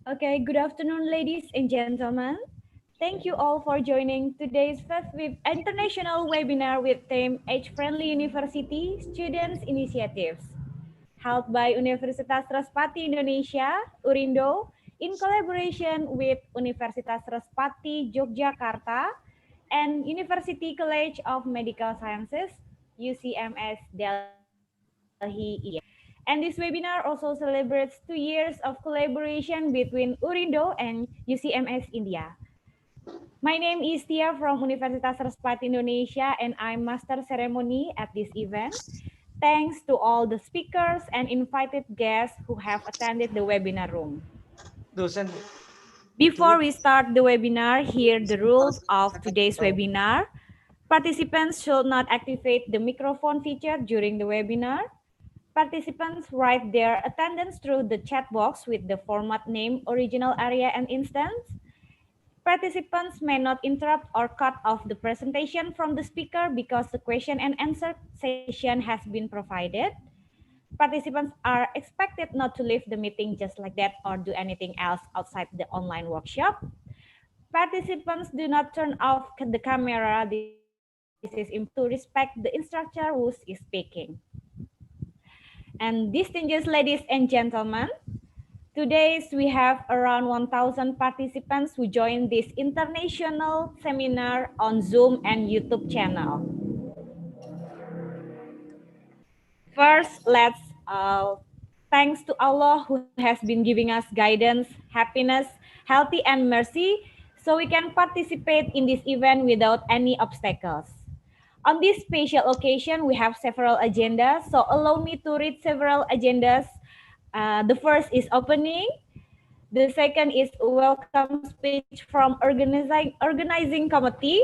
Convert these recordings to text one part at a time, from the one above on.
Okay, good afternoon, ladies and gentlemen. Thank you all for joining today's fifth international webinar with theme Age-Friendly University Students Initiatives, held by Universitas Respati Indonesia, Urindo, in collaboration with Universitas Respati Yogyakarta and University College of Medical Sciences, UCMS Delhi, India. And this webinar also celebrates 2 years of collaboration between Urindo and UCMS India. My name is Tia from Universitas Respati Indonesia and I'm Master Ceremony at this event. Thanks to all the speakers and invited guests who have attended the webinar room. Dosen Before tweet we start the webinar, here the rules of today's webinar. Participants should not activate the microphone feature during the webinar. Participants write their attendance through the chat box with the format name, original area, and instance. Participants may not interrupt or cut off the presentation from the speaker because the question and answer session has been provided. Participants are expected not to leave the meeting just like that or do anything else outside the online workshop. Participants do not turn off the camera. This is important to respect the instructor who is speaking. And distinguished ladies and gentlemen, today we have around 1,000 participants who join this international seminar on Zoom and YouTube channel. First, let's thanks to Allah who has been giving us guidance, happiness, healthy, and mercy, so we can participate in this event without any obstacles. On this special occasion, we have several agendas, so allow me to read several agendas. The first is opening. The second is a welcome speech from organizing committee.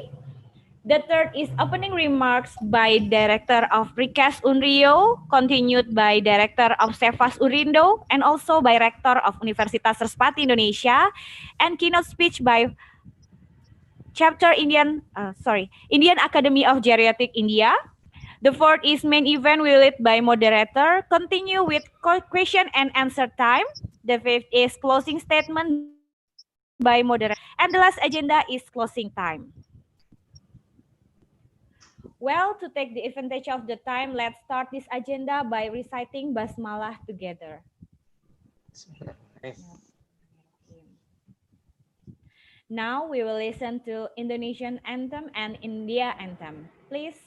The third is opening remarks by Director of Rikas Unrio, continued by Director of Sevas Urindo, and also by Rector of Universitas Respati Indonesia, and keynote speech by Indian Academy of Geriatric India. The fourth is main event will lead by moderator, continue with question and answer time. The fifth is closing statement by moderator. And the last agenda is closing time. Well, to take the advantage of the time, let's start this agenda by reciting Basmalah together. Now we will listen to Indonesian anthem and India anthem. Please.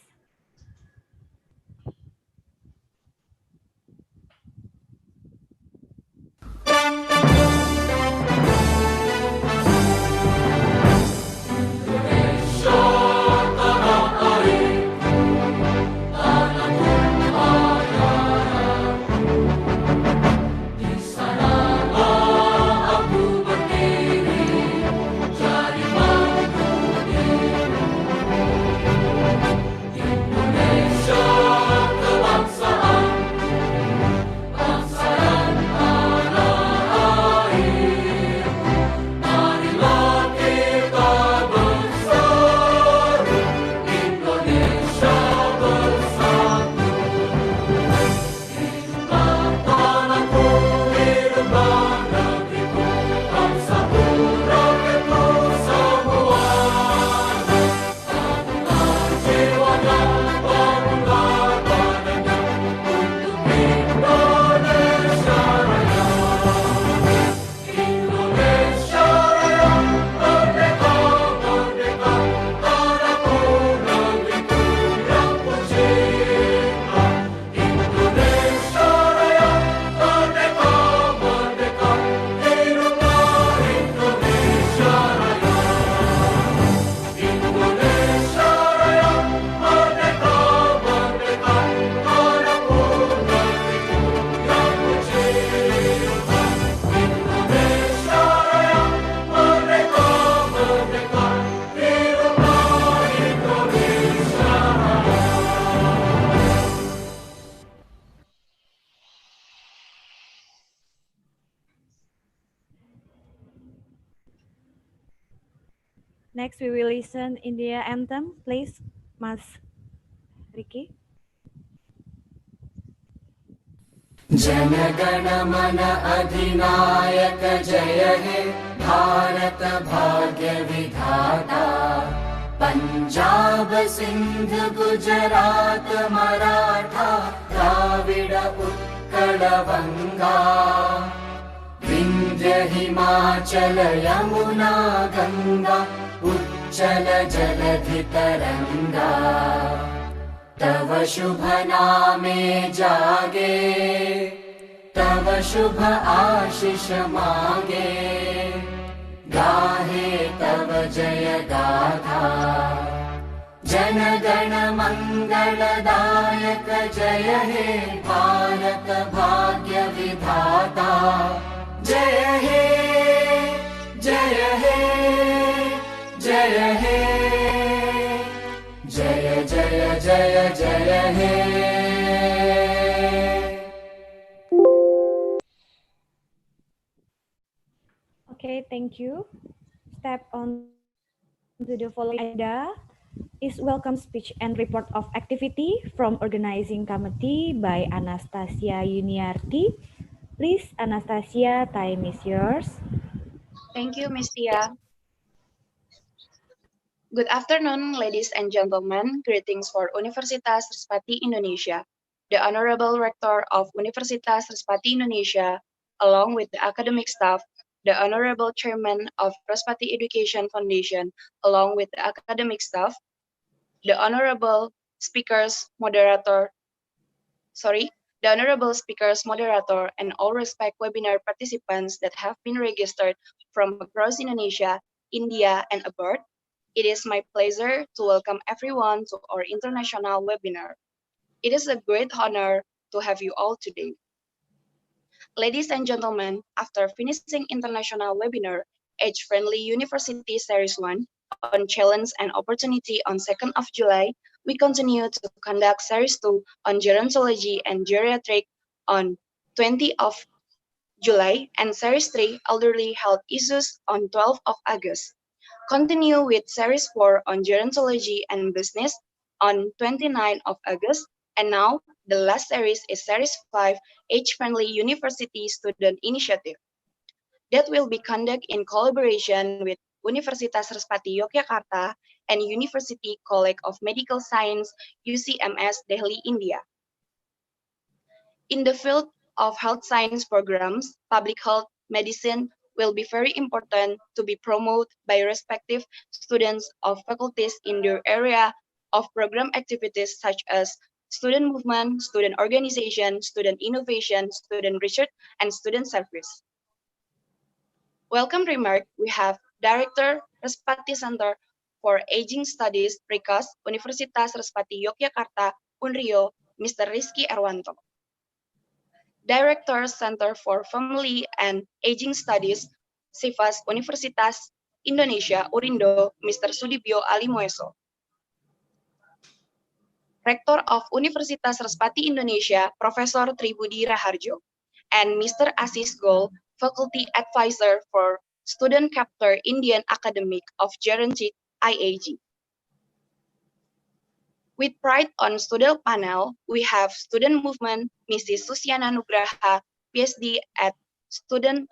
Next, we will listen India anthem. Please, Mas Ricky. जनगण मन अधिनायक जय हे भारत भाग्य विधाता पंजाब सिंध गुजरात मराठा द्राविड उत्कल बंगा विंध्य हिमाचल यमुना गंगा उच्चल जलधि तरंगा तव शुभ नामे जागे तव शुभ आशीष मागे गाहे तव जय गाथा जन गण मंगलदायक जय हे भारत भाग्य विधाता जय हे जय हे जय हे जय जय जय जय हे Okay, thank you. Step on to the following agenda is welcome speech and report of activity from organizing committee by Anastasia Yuniarti. Please, Anastasia, time is yours. Thank you, Ms. Tia. Good afternoon, ladies and gentlemen. Greetings for Universitas Respati Indonesia. The Honorable Rector of Universitas Respati Indonesia, along with the academic staff, the Honorable Chairman of Respati Education Foundation, along with the academic staff, the Honorable Speakers, the Honorable Speakers, Moderator, and all respect webinar participants that have been registered from across Indonesia, India, and abroad. It is my pleasure to welcome everyone to our international webinar. It is a great honor to have you all today. Ladies and gentlemen, after finishing international webinar, Age-Friendly University Series 1 on Challenge and Opportunity on 2nd of July, we continue to conduct Series 2 on Gerontology and Geriatric on 20th of July and Series 3 Elderly Health Issues on 12th of August. Continue with Series 4 on Gerontology and Business on 29th of August. And now, the last series is Series 5, Age-Friendly University Student Initiative. That will be conducted in collaboration with Universitas Respati Yogyakarta and University College of Medical Science, UCMS, Delhi, India. In the field of health science programs, public health, medicine will be very important to be promoted by respective students of faculties in their area of program activities such as student movement, student organization, student innovation, student research, and student service. Welcome remark, we have Director Respati Center for Aging Studies, Prikos, Universitas Respati Yogyakarta, Unrio, Mr. Rizky Erwanto. Director Center for Family and Aging Studies, Sifas Universitas Indonesia, Urindo, Mr. Sudibyo Alimoeso. Rector of Universitas Respati Indonesia, Profesor Tribudi Raharjo, and Mr. Asis Gol, Faculty Advisor for Student Chapter Indian Academic of Gerontic IAG. With pride on student panel, we have student movement, Mrs. Susiana Nugraha, PhD student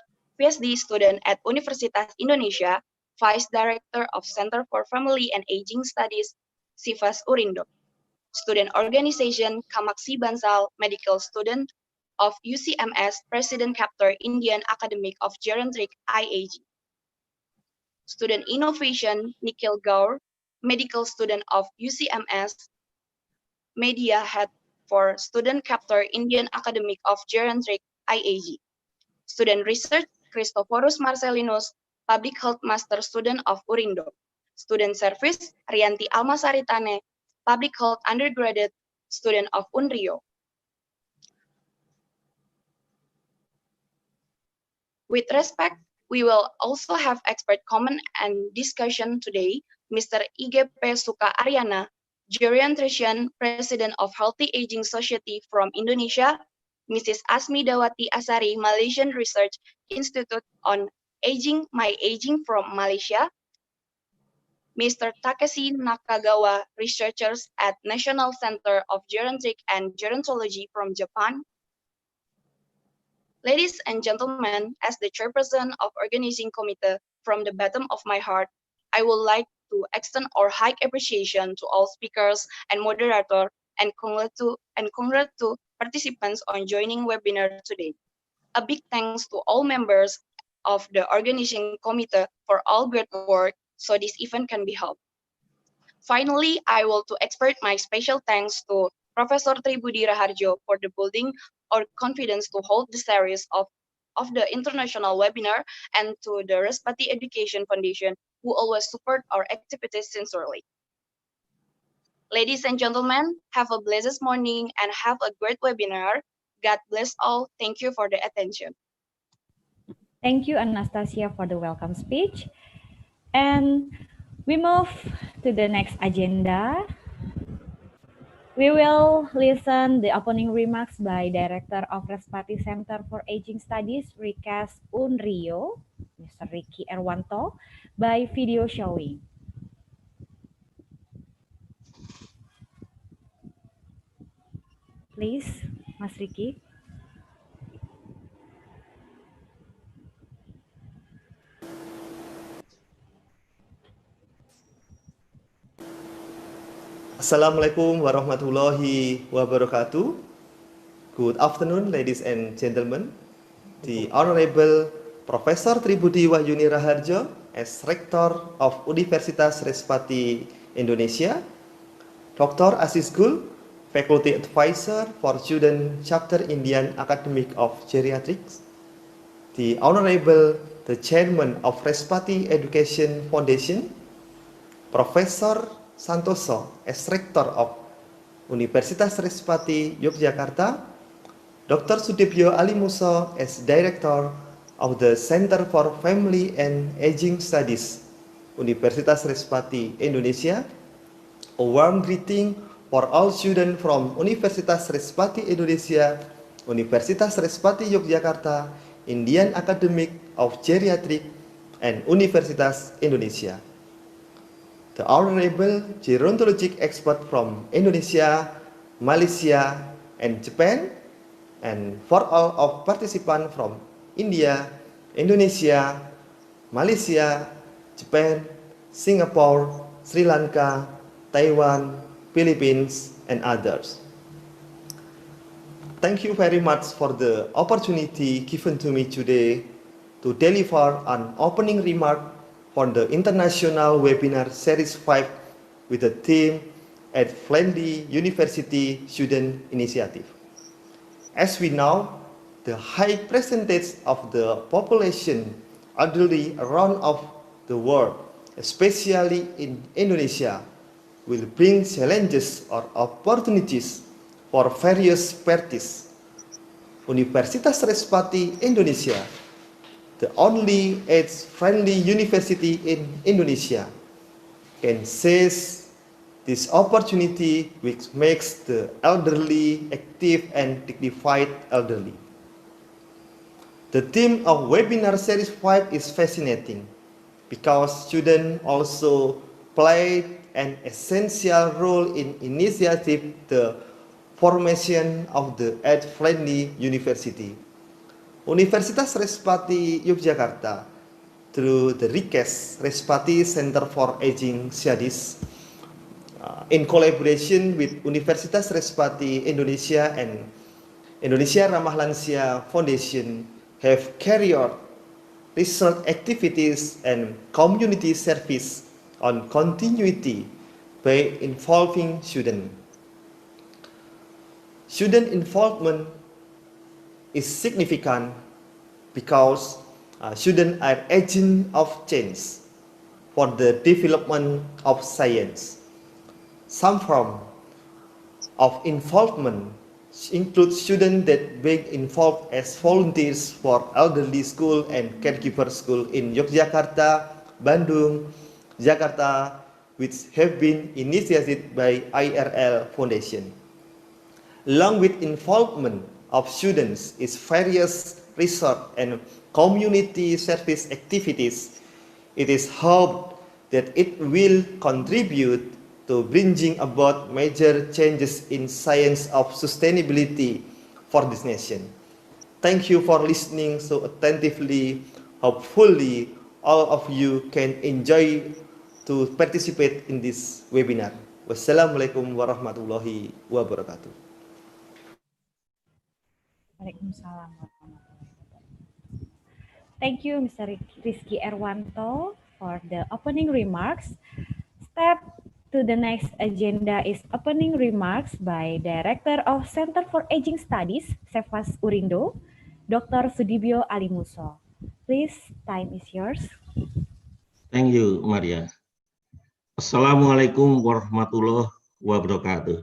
at Universitas Indonesia, Vice Director of Center for Family and Aging Studies, Sifas Urindo. Student Organization, Kamaksi Bansal, Medical Student of UCMS, President Chapter Indian Academic of Gerontic IAG. Student Innovation, Nikhil Gaur, Medical Student of UCMS, Media Head for Student Chapter Indian Academic of Geriatric IAG. Student Research, Christophorus Marcelinus, Public Health Master Student of Urindo. Student Service, Rianti Almasaritane, Public Health Undergraduate Student of Unrio. With respect, we will also have expert comment and discussion today. Mr. IGP Suka Aryana, Geriatrician, President of Healthy Aging Society from Indonesia, Mrs. Asmi Dawati Asari, Malaysian Research Institute on Aging, My Aging from Malaysia, Mr. Takeshi Nakagawa, researchers at National Center of Gerontic and Gerontology from Japan, Ladies and gentlemen, as the chairperson of organizing committee, from the bottom of my heart, I would like to extend our high appreciation to all speakers and moderator and congrats to participants on joining webinar today. A big thanks to all members of the organizing committee for all great work so this event can be held. Finally, I will to expert my special thanks to Professor Tribudi Raharjo for the building our confidence to hold the series of the international webinar and to the Respati Education Foundation who always support our activities sincerely. Ladies and gentlemen, have a blessed morning and have a great webinar. God bless all. Thank you for the attention. Thank you, Anastasia, for the welcome speech. And we move to the next agenda. We will listen the opening remarks by Director of Respati Center for Aging Studies, Rikas Unrio, Mr. Ricky Erwanto, by video showing. Please, Mas Ricky. Assalamualaikum warahmatullahi wabarakatuh. Good afternoon, ladies and gentlemen. The Honorable Professor Tribudi Wahyuni Raharjo, as Rector of Universitas Respati Indonesia, Dr. Asis Gul, Faculty Advisor for Student Chapter Indian Academic of Geriatrics, the Honorable the Chairman of Respati Education Foundation, Professor Santoso, as Rector of Universitas Respati Yogyakarta, Dr. Sudipyo Alimuso, as Director of the Center for Family and Aging Studies, Universitas Respati Indonesia. A warm greeting for all students from Universitas Respati Indonesia, Universitas Respati Yogyakarta, Indian Academic of Geriatric, and Universitas Indonesia. The Honorable Gerontologic expert from Indonesia, Malaysia, and Japan, and for all of participants from India, Indonesia, Malaysia, Japan, Singapore, Sri Lanka, Taiwan, Philippines, and others. Thank you very much for the opportunity given to me today to deliver an opening remark for the International Webinar Series 5 with the theme at Friendly University Student Initiative. As we know, the high percentage of the population elderly around of the world, especially in Indonesia, will bring challenges or opportunities for various parties. Universitas Respati Indonesia, the only age-friendly university in Indonesia, can seize this opportunity which makes the elderly active and dignified elderly. The theme of Webinar Series 5 is fascinating because students also play an essential role in initiating the formation of the age-friendly university. Universitas Respati Yogyakarta, through the RIKES, Respati Center for Aging Studies, in collaboration with Universitas Respati Indonesia and Indonesia Ramah Lansia Foundation, have carried out research activities and community service on continuity by involving students. Student involvement is significant because students are agents of change for the development of science. Some form of involvement include students that being involved as volunteers for elderly school and caregiver school in Yogyakarta, Bandung, Jakarta, which have been initiated by IRL Foundation. Along with involvement of students is various research and community service activities, it is hoped that it will contribute to bringing about major changes in science of sustainability for this nation. Thank you for listening so attentively. Hopefully, all of you can enjoy to participate in this webinar. Wassalamualaikum warahmatullahi wabarakatuh. Waalaikumsalam. Thank you, Mr. Rizky Erwanto, for the opening remarks. Step to the next agenda is opening remarks by Director of Center for Aging Studies, Cefas Urindo, Dr. Sudibyo Alimuso. Please, time is yours. Thank you, Maria. Assalamualaikum warahmatullahi wabarakatuh.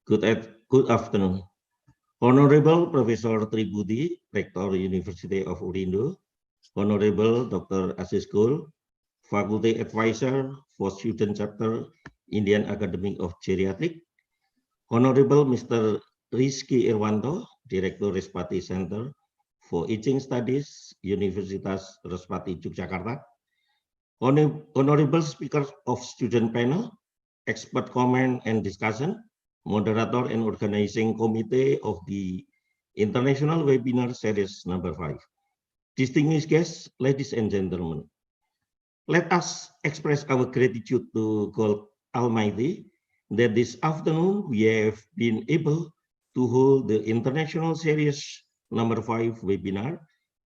Good afternoon. Honorable Professor Tribudi, Rector University of Urindo, Honorable Dr. Aziz Gul, Faculty Advisor for Student Chapter, Indian Academy of Geriatric, Honorable Mr. Rizky Irwanto, Director Respati Center for Aging Studies, Universitas Respati Jakarta, Honorable Speakers of Student Panel, Expert Comment and Discussion, Moderator and Organizing Committee of the International Webinar Series number 5. Distinguished guests, ladies and gentlemen, let us express our gratitude to God Almighty that this afternoon we have been able to hold the International Series number 5 webinar,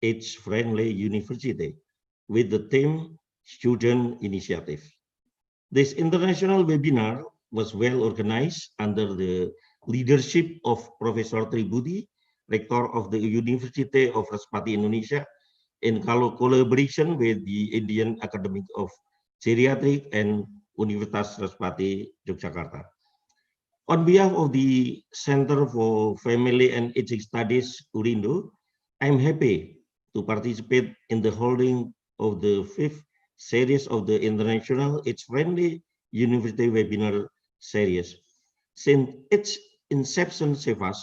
Age Friendly University, with the theme Student Initiative. This international webinar was well organized under the leadership of Professor Tribudi, Rector of the University of Respati, Indonesia, in collaboration with the Indian Academy of Geriatric and Universitas Respati, Yogyakarta. On behalf of the Center for Family and Aging Studies, Urindo, I'm happy to participate in the holding of the 5th series of the International Age Friendly University Webinar Series. Since its inception, Cefas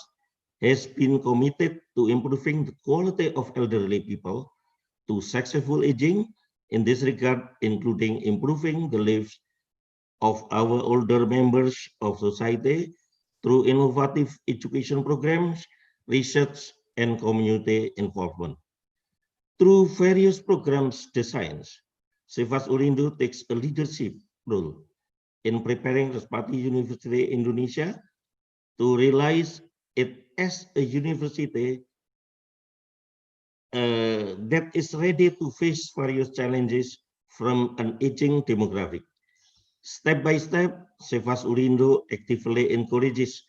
has been committed to improving the quality of elderly people to successful aging. In this regard, including improving the lives of our older members of society through innovative education programs, research, and community involvement. Through various programs designs, Cefas Urindo takes a leadership role in preparing Respati University Indonesia to realize it as a university that is ready to face various challenges from an aging demographic. Step by step, Cefas Urindo actively encourages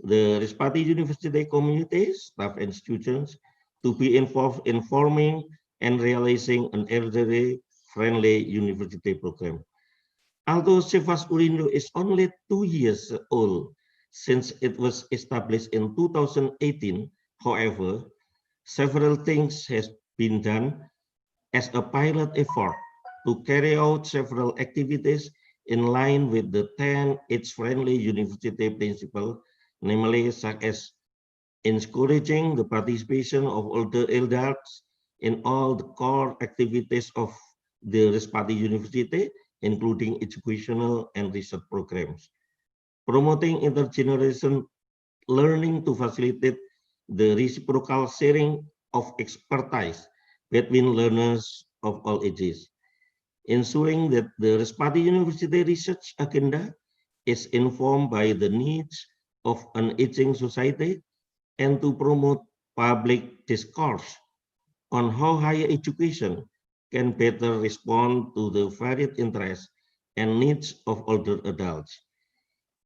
the Respati University community, staff and students to be involved in forming and realizing an elderly-friendly university program. Although Cefas Urindo is only 2 years old since it was established in 2018, however, several things has been done as a pilot effort to carry out several activities in line with the 10 age-friendly university principle, namely such as encouraging the participation of older adults in all the core activities of the Respati University, including educational and research programs, promoting intergenerational learning to facilitate the reciprocal sharing of expertise between learners of all ages, ensuring that the Respati University research agenda is informed by the needs of an aging society, and to promote public discourse on how higher education can better respond to the varied interests and needs of older adults,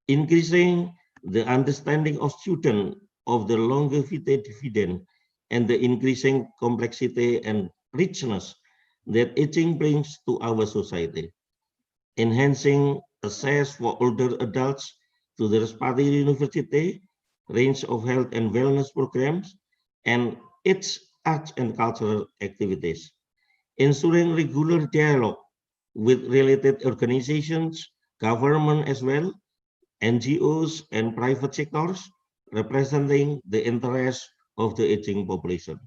increasing the understanding of students of the longevity dividend and the increasing complexity and richness that aging brings to our society, enhancing access for older adults to the Respati University range of health and wellness programs and its arts and cultural activities, ensuring regular dialogue with related organizations, government as well, NGOs and private sectors representing the interests of the aging population.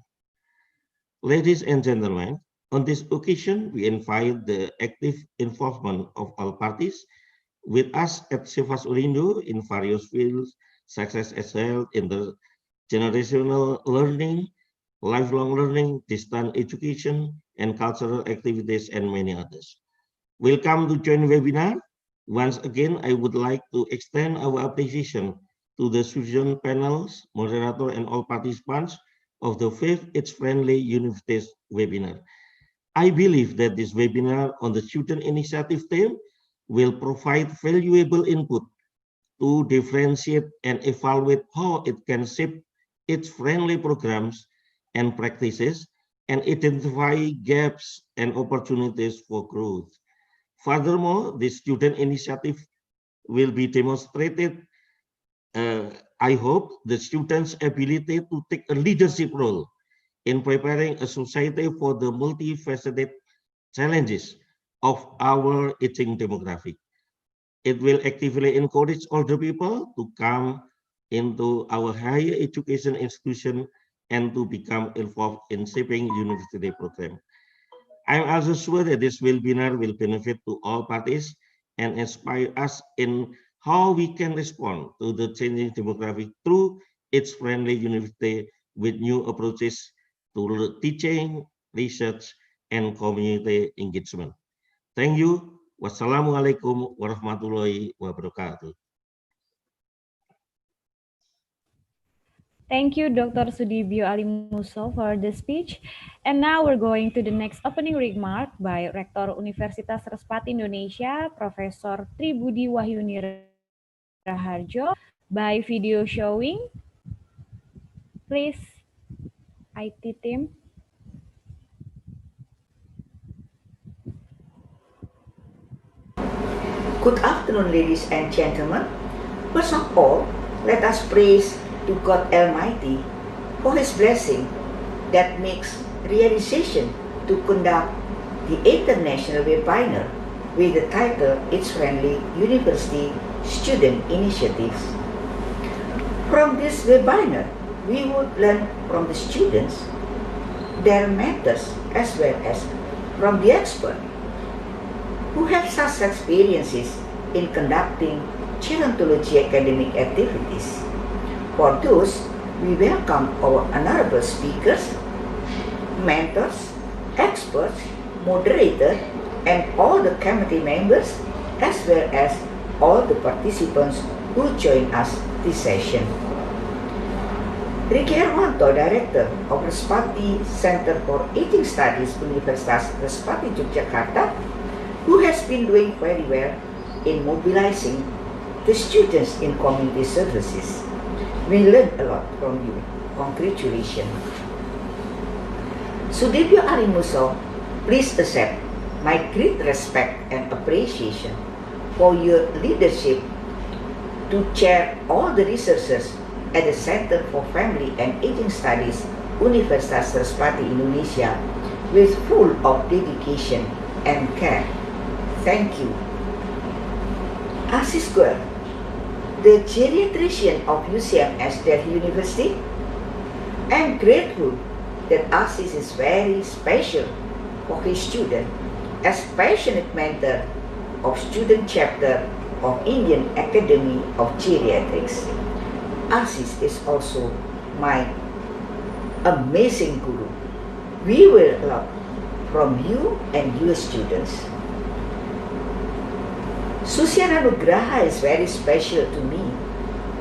Ladies and gentlemen, on this occasion, we invite the active involvement of all parties with us at Cefas Urindo in various fields, such as health, intergenerational learning, lifelong learning, distance education, and cultural activities, and many others. Welcome to join webinar. Once again, I would like to extend our appreciation to the student panels, moderator, and all participants of the fifth It's Friendly Universities webinar. I believe that this webinar on the student initiative theme will provide valuable input to differentiate and evaluate how it can shape its friendly programs and practices and identify gaps and opportunities for growth. Furthermore, the student initiative will be demonstrated, I hope, the students' ability to take a leadership role in preparing a society for the multifaceted challenges of our aging demographic. It will actively encourage older people to come into our higher education institution and to become involved in shaping university program. I'm also sure that this webinar will benefit to all parties and inspire us in how we can respond to the changing demographic through its friendly university with new approaches to teaching, research, and community engagement. Thank you. Wassalamualaikum warahmatullahi wabarakatuh. Thank you, Dr. Sudibyo Alimuso, for the speech. And now we're going to the next opening remark by Rector Universitas Respati Indonesia, Professor Tribudi Wahyuni Raharjo, by video showing. Please, IT team. Good afternoon, ladies and gentlemen. First of all, let us praise to God Almighty for His blessing that makes realization to conduct the international webinar with the title It's Friendly University Student Initiatives. From this webinar, we would learn from the students, their mentors, as well as from the experts who have such experiences in conducting gerontology academic activities. For those, we welcome our honorable speakers, mentors, experts, moderators, and all the committee members, as well as all the participants who join us this session. Rector, Director of Respati Center for Aging Studies, Universitas Respati Jakarta, who has been doing very well in mobilizing the students in community services. We learned a lot from you. Congratulations. Sudibyo Alimuso, please accept my great respect and appreciation for your leadership to chair all the researchers at the Center for Family and Aging Studies, Universitas Respati Indonesia, with full of dedication and care. Thank you. Asis Gwer, the geriatrician of UCMS Delhi University, I am grateful that Asis is very special for his student as passionate mentor of student chapter of Indian Academy of Geriatrics. Asis is also my amazing guru. We will learn from you and your students. Susyana Nugraha is very special to me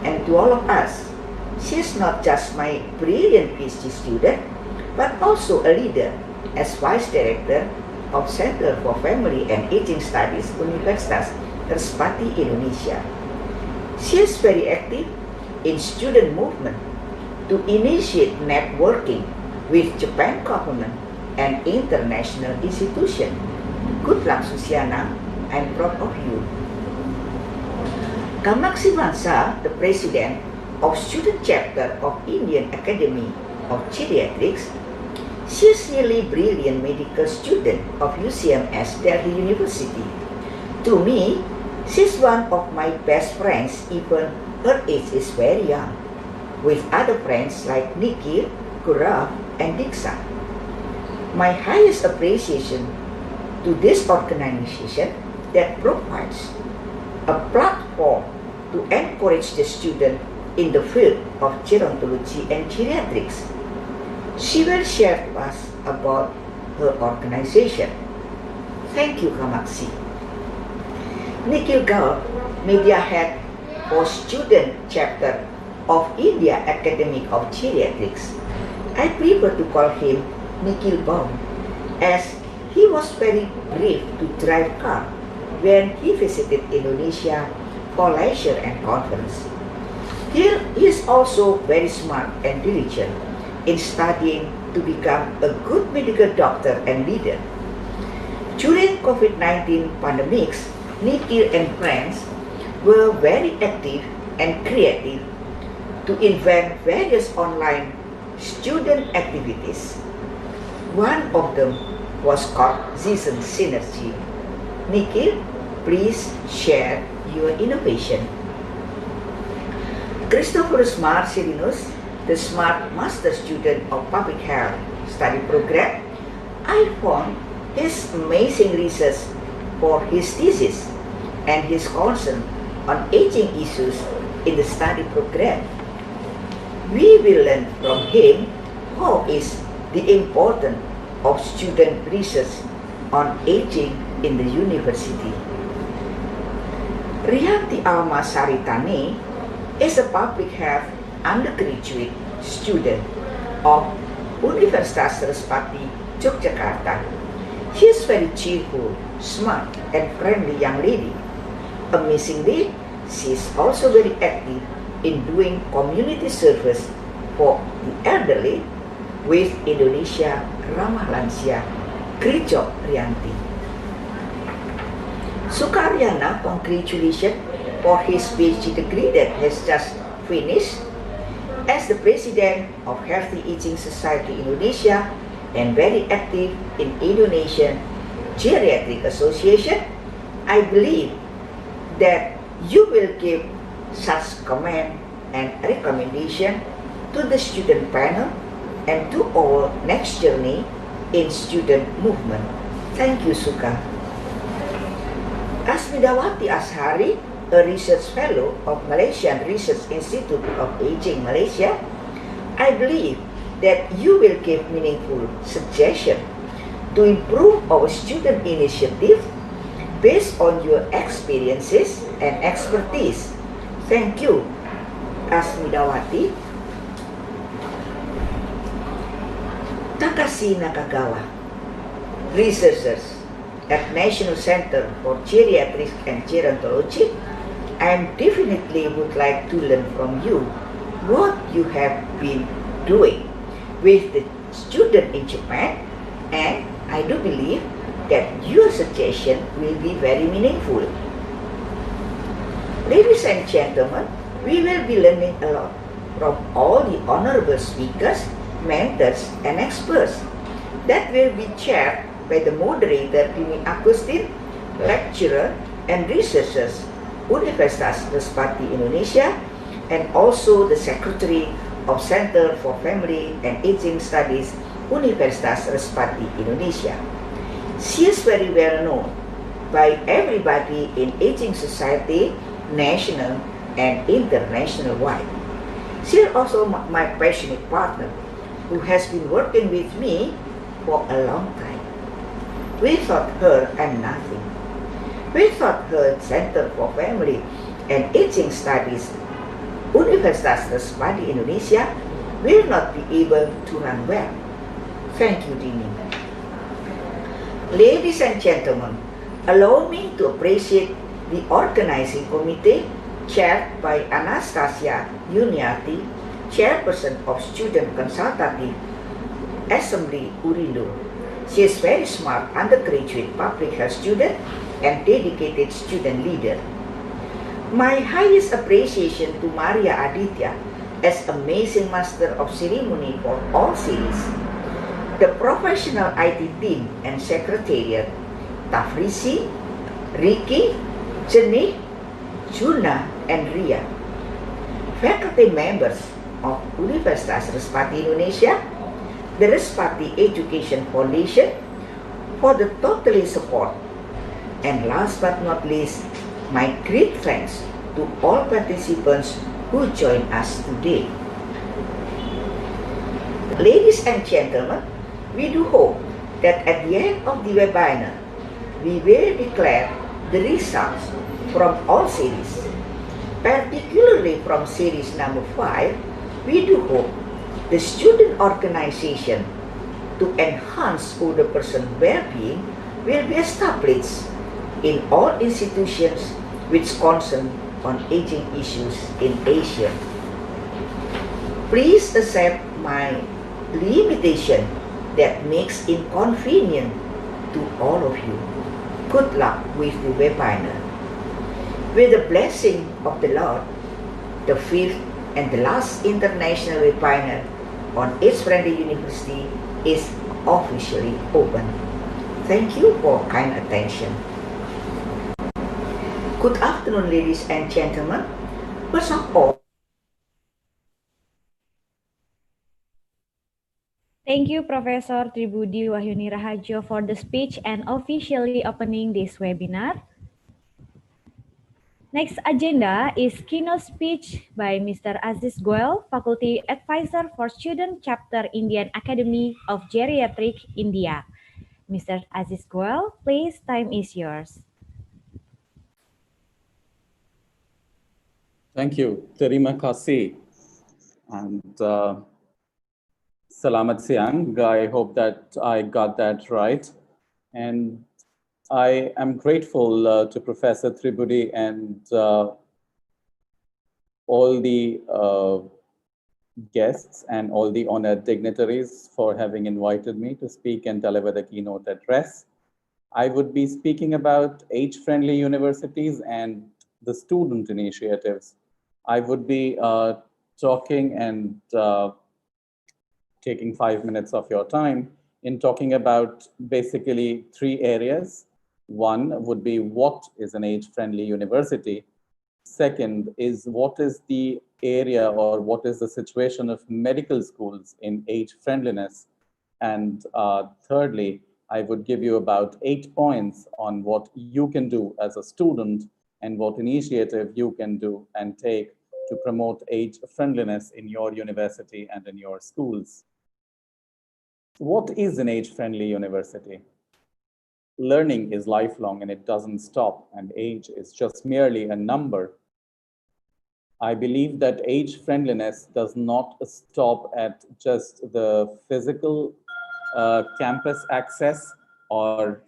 and to all of us. She is not just my brilliant PhD student, but also a leader as Vice Director of Center for Family and Aging Studies, Universitas Respati Indonesia. She is very active in student movement to initiate networking with Japan government and international institutions. Good luck, Susyana. I'm proud of you. Kamaksi Mansa, the President of Student Chapter of Indian Academy of Geriatrics, she is really brilliant medical student of UCMS Delhi University. To me, she's one of my best friends, even her age is very young, with other friends like Nikhil, Gaurav, and Diksha. My highest appreciation to this organization that provides a platform to encourage the student in the field of gerontology and geriatrics. She will share to us about her organization. Thank you, Kamaksi. Nikhil Gaur, Media Head for Student Chapter of India Academy of Geriatrics. I prefer to call him Nikhil Baum, as he was very brave to drive car when he visited Indonesia for leisure and conference. He is also very smart and diligent in studying to become a good medical doctor and leader. During COVID-19 pandemics, Nikhil and friends were very active and creative to invent various online student activities. One of them was called Season Synergy. Nikhil, please share your innovation. Christopher Smart Sirinus, the Smart Master Student of Public Health Study Program, I found his amazing research for his thesis and his concern on aging issues in the study program. We will learn from him how is the importance of student research on aging in the university. Rihanti Alma Saritane is a public health undergraduate student of Universitas Respati, Yogyakarta. She is very cheerful, smart, and friendly young lady. Amazingly, she is also very active in doing community service for the elderly with Indonesia Ramah Lansia. Great job, Rianti. Sukaryana, congratulations for his PhD degree that has just finished. As the president of Healthy Aging Society Indonesia and very active in Indonesian Geriatric Association, I believe that you will give such comment and recommendation to the student panel and to our next journey in student movement. Thank you, Suka. Asmidawati Ashari, a research fellow of Malaysian Research Institute of Aging Malaysia, I believe that you will give meaningful suggestions to improve our student initiative based on your experiences and expertise. Thank you, Asmidawati. Takashi Nakagawa, researchers at National Center for Geriatrics and Gerontology, I definitely would like to learn from you what you have been doing with the student in Japan, and I do believe that your suggestion will be very meaningful. Ladies and gentlemen, we will be learning a lot from all the honorable speakers, mentors, and experts that will be chaired by the moderator Dini Agustin, lecturer and researchers, Universitas Respati Indonesia, and also the Secretary of Center for Family and Aging Studies, Universitas Respati Indonesia. She is very well known by everybody in aging society, national and international wide. She is also my passionate partner who has been working with me for a long time. Without her, I'm nothing. Without her Center for Family and Aging Studies, Universitas Respati Indonesia will not be able to run well. Thank you, Dini. Ladies and gentlemen, allow me to appreciate the organizing committee chaired by Anastasia Yuniati, chairperson of Student Consultative Assembly Urindo. She is very smart undergraduate public health student and dedicated student leader. My highest appreciation to Maria Aditya as amazing master of ceremony for all series. The professional IT team and secretariat, Tafrisi, Ricky, Jenny, Juna, and Ria. Faculty members of Universitas Respati Indonesia, the Respati Education Foundation for the totally support. And last but not least, my great thanks to all participants who joined us today. Ladies and gentlemen, we do hope that at the end of the webinar, we will declare the results from all series. Particularly from series number 5, we do hope the student organization to enhance older person well-being will be established in all institutions which concern on aging issues in Asia. Please accept my limitation that makes inconvenient to all of you. Good luck with the webinar. With the blessing of the Lord, the fifth and the last international webinar on age-friendly university is officially open. Thank you for kind attention. Good afternoon, ladies and gentlemen. First of all, Thank you, Professor Tribudi Wahyuni Raharjo, for the speech and officially opening this webinar. Next agenda is keynote speech by Mr. Aziz Goel, Faculty Advisor for Student Chapter Indian Academy of Geriatric, India. Mr. Aziz Goel, please, time is yours. Thank you. Terima kasih. And Selamat siang. I hope that I got that right. And I am grateful to Professor Tribudi and all the guests and all the honored dignitaries for having invited me to speak and deliver the keynote address. I would be speaking about age-friendly universities and the student initiatives. I would be talking and taking 5 minutes of your time in talking about basically 3 areas. One would be what is an age-friendly university. Second is what is the area or what is the situation of medical schools in age friendliness. And thirdly, I would give you about 8 points on what you can do as a student and what initiative you can do and take to promote age friendliness in your university and in your schools. What is an age-friendly university? Learning is lifelong and it doesn't stop, and age is just merely a number. I believe that age friendliness does not stop at just the physical campus access or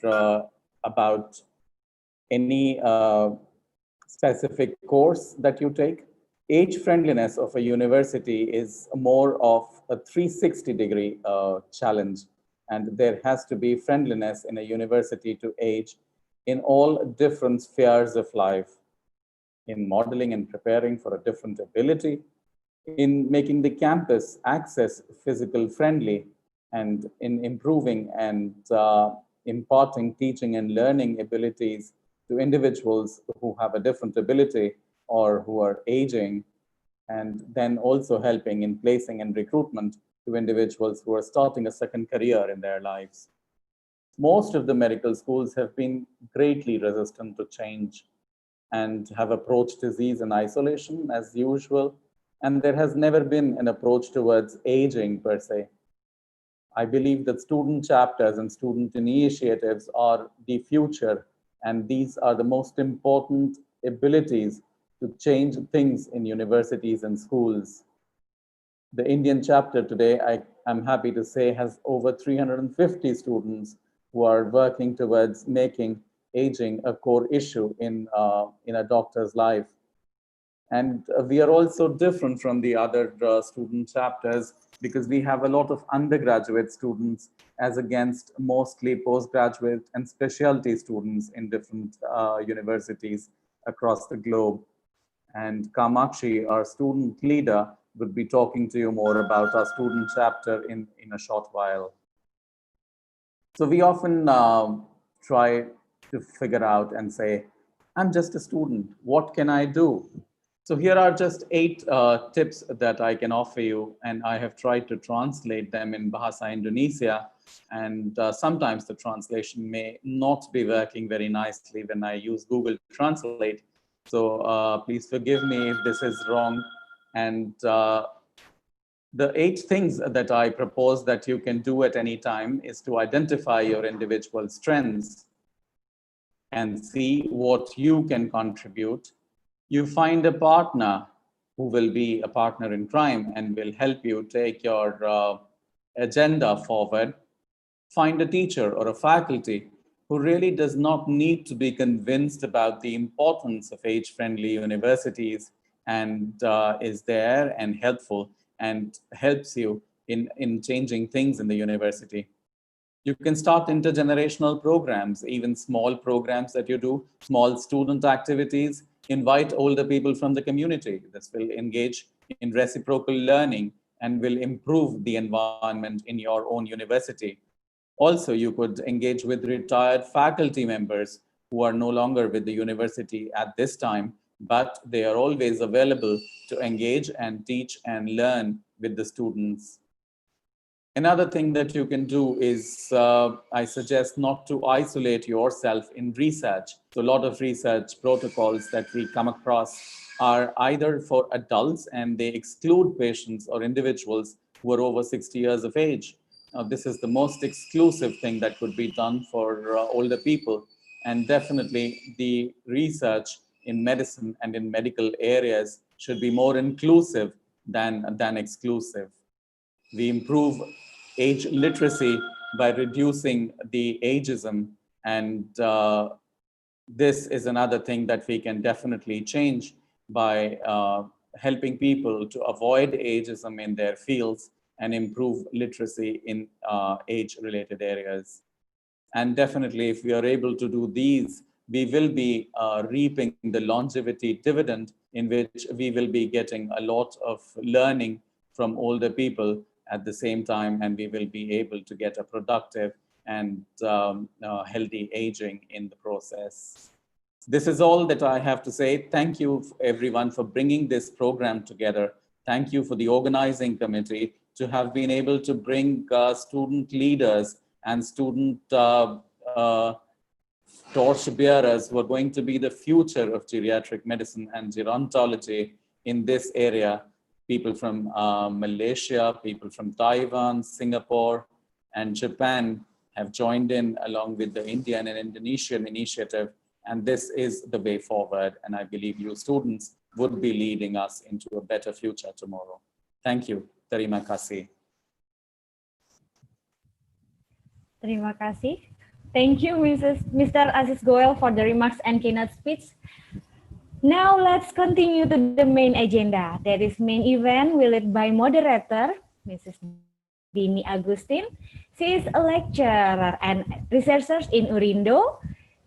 about any specific course that you take. Age friendliness of a university is more of a 360-degree challenge, and there has to be friendliness in a university to age in all different spheres of life, in modeling and preparing for a different ability, in making the campus access physical friendly, and in improving and imparting teaching and learning abilities to individuals who have a different ability or who are aging, and then also helping in placing and recruitment to individuals who are starting a second career in their lives. Most of the medical schools have been greatly resistant to change and have approached disease in isolation as usual, and there has never been an approach towards aging per se. I believe that student chapters and student initiatives are the future, and these are the most important abilities to change things in universities and schools. The Indian chapter today, I'm happy to say, has over 350 students who are working towards making aging a core issue in a doctor's life. And we are also different from the other student chapters because we have a lot of undergraduate students as against mostly postgraduate and specialty students in different universities across the globe. And Kamakshi, our student leader, would be talking to you more about our student chapter in a short while. So we often try to figure out and say, I'm just a student, what can I do? So here are just 8 tips that I can offer you, and I have tried to translate them in Bahasa Indonesia, and sometimes the translation may not be working very nicely when I use Google Translate. So please forgive me if this is wrong, and The 8 things that I propose that you can do at any time is to identify your individual strengths and see what you can contribute. You find a partner who will be a partner in crime and will help you take your agenda forward. Find a teacher or a faculty who really does not need to be convinced about the importance of age-friendly universities and is there and helpful and helps you in changing things in the university. You can start intergenerational programs, even small programs that you do, small student activities, invite older people from the community. This will engage in reciprocal learning and will improve the environment in your own university. Also, you could engage with retired faculty members who are no longer with the university at this time, but they are always available to engage and teach and learn with the students. Another thing that you can do is, I suggest not to isolate yourself in research. So a lot of research protocols that we come across are either for adults and they exclude patients or individuals who are over 60 years of age. This is the most exclusive thing that could be done for older people. And definitely the research in medicine and in medical areas should be more inclusive than exclusive. We improve age literacy by reducing the ageism, and this is another thing that we can definitely change by helping people to avoid ageism in their fields and improve literacy in age-related areas. And definitely, if we are able to do these, we will be reaping the longevity dividend in which we will be getting a lot of learning from older people at the same time, and we will be able to get a productive and healthy aging in the process. This is all that I have to say. Thank you everyone for bringing this program together. Thank you for the organizing committee to have been able to bring student leaders and student torch bearers who are going to be the future of geriatric medicine and gerontology in this area. People from Malaysia, people from Taiwan, Singapore, and Japan have joined in along with the Indian and Indonesian initiative. And this is the way forward. And I believe you students would be leading us into a better future tomorrow. Thank you. Terima kasih. Terima kasih. Thank you, Mr. Aziz Goel, for the remarks and keynote speech. Now let's continue to the main agenda. That is main event will lead by moderator, Mrs. Dini Agustin. She is a lecturer and researcher in Urindo,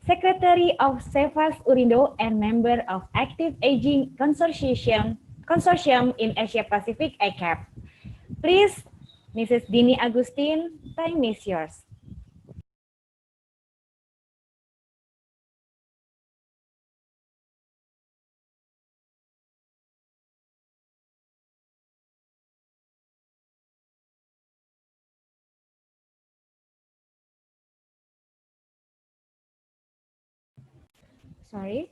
Secretary of Cefas Urindo, and member of Active Aging Consortium in Asia Pacific, ACAP. Please, Mrs. Dini Agustin, time is yours. Sorry.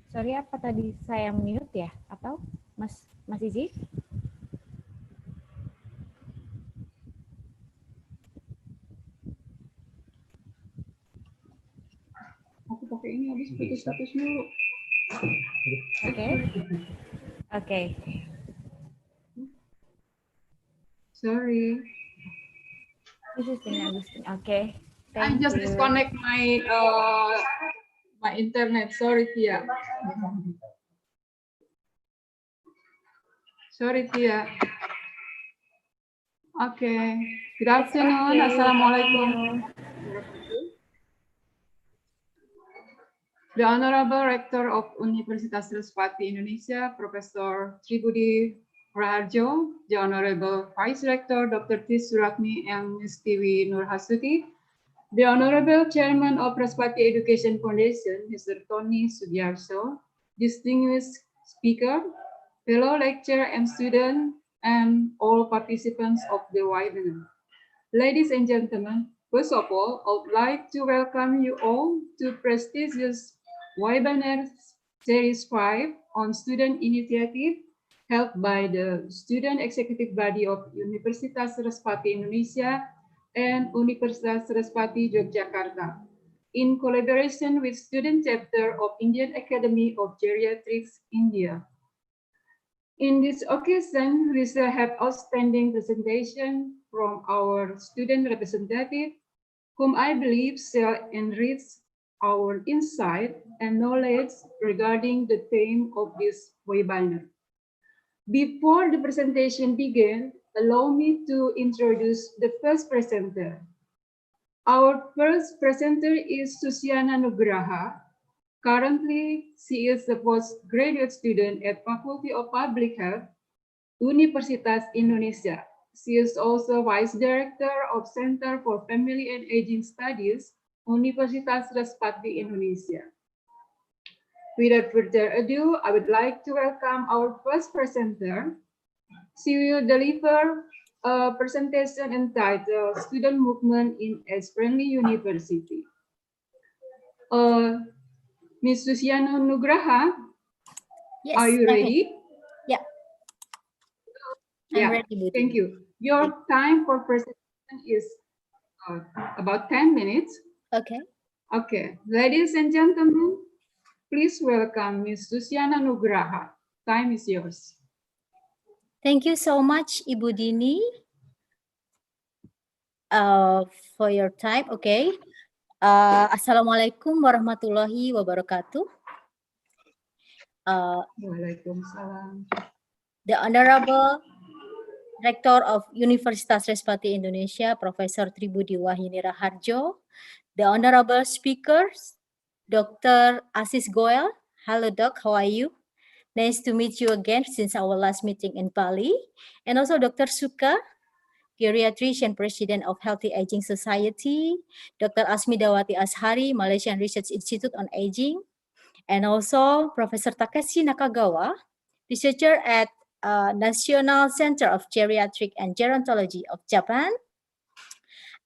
Sorry, apa tadi saya mute ya? Atau Mas Izi? Aku pakai ini habis putus-putus dulu. Oke. Oke. Sorry. This is Dini Agustin. Okay. I just disconnect my my internet. Sorry, Tia. Sorry, Tia. Okay. Good afternoon. Okay. Assalamualaikum. The Honorable Rector of Universitas Respati, Indonesia, Professor Tribudi Raharjo, the Honorable Vice Rector, Dr. Tis Suratmi and Ms. Tiwi Nurhasuti, the Honorable Chairman of Respati Education Foundation, Mr. Tony Sugiarso, distinguished speaker, fellow lecturer and student, and all participants of the webinar. Ladies and gentlemen, first of all, I would like to welcome you all to prestigious webinar Series 5 on Student Initiative held by the Student Executive Body of Universitas Respati Indonesia and Universitas Respati Yogyakarta in collaboration with Student Chapter of Indian Academy of Geriatrics, India. In this occasion, we shall have outstanding presentation from our student representative, whom I believe shall enrich our insight and knowledge regarding the theme of this webinar. Before the presentation begins, allow me to introduce the first presenter. Our first presenter is Susiana Nugraha. Currently, she is a postgraduate student at Faculty of Public Health, Universitas Indonesia. She is also Vice Director of Center for Family and Aging Studies, Universitas Respati Indonesia. Without further ado, I would like to welcome our first presenter. She will deliver a presentation entitled Student Movement in Age-Friendly University. Ms. Susiana Nugraha, Yes, are you I'm ready? Yeah. Yeah, I'm ready, Bu thank Dini. you. Your time for presentation is about 10 minutes. Okay. Okay, ladies and gentlemen, please welcome Ms. Susiana Nugraha. Time is yours. Thank you so much, Ibu Dini, for your time. Okay. Assalamualaikum warahmatullahi wabarakatuh. Waalaikumsalam. The Honorable Rector of Universitas Respati Indonesia, Professor Tribudi Wahyuni Raharjo, the Honorable Speakers, Dr. Asis Goel. Hello, Doc. How are you? Nice to meet you again since our last meeting in Bali. And also Dr. Suka, Geriatrician President of Healthy Aging Society, Dr. Asmi Dawati Ashari, Malaysian Research Institute on Aging, and also Professor Takeshi Nakagawa, researcher at National Center of Geriatric and Gerontology of Japan,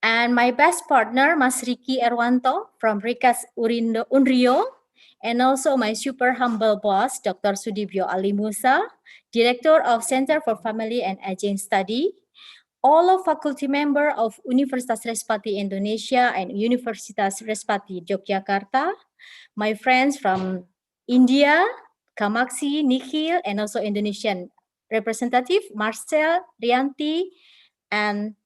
and my best partner, Mas Riki Erwanto from Rikas Unrio, and also my super humble boss, Dr. Sudibyo Ali Musa, Director of Center for Family and Aging Study, all of faculty member of Universitas Respati Indonesia and Universitas Respati Yogyakarta, my friends from India, Kamaksi, Nikhil, and also Indonesian representative, Marcel, Rianti, and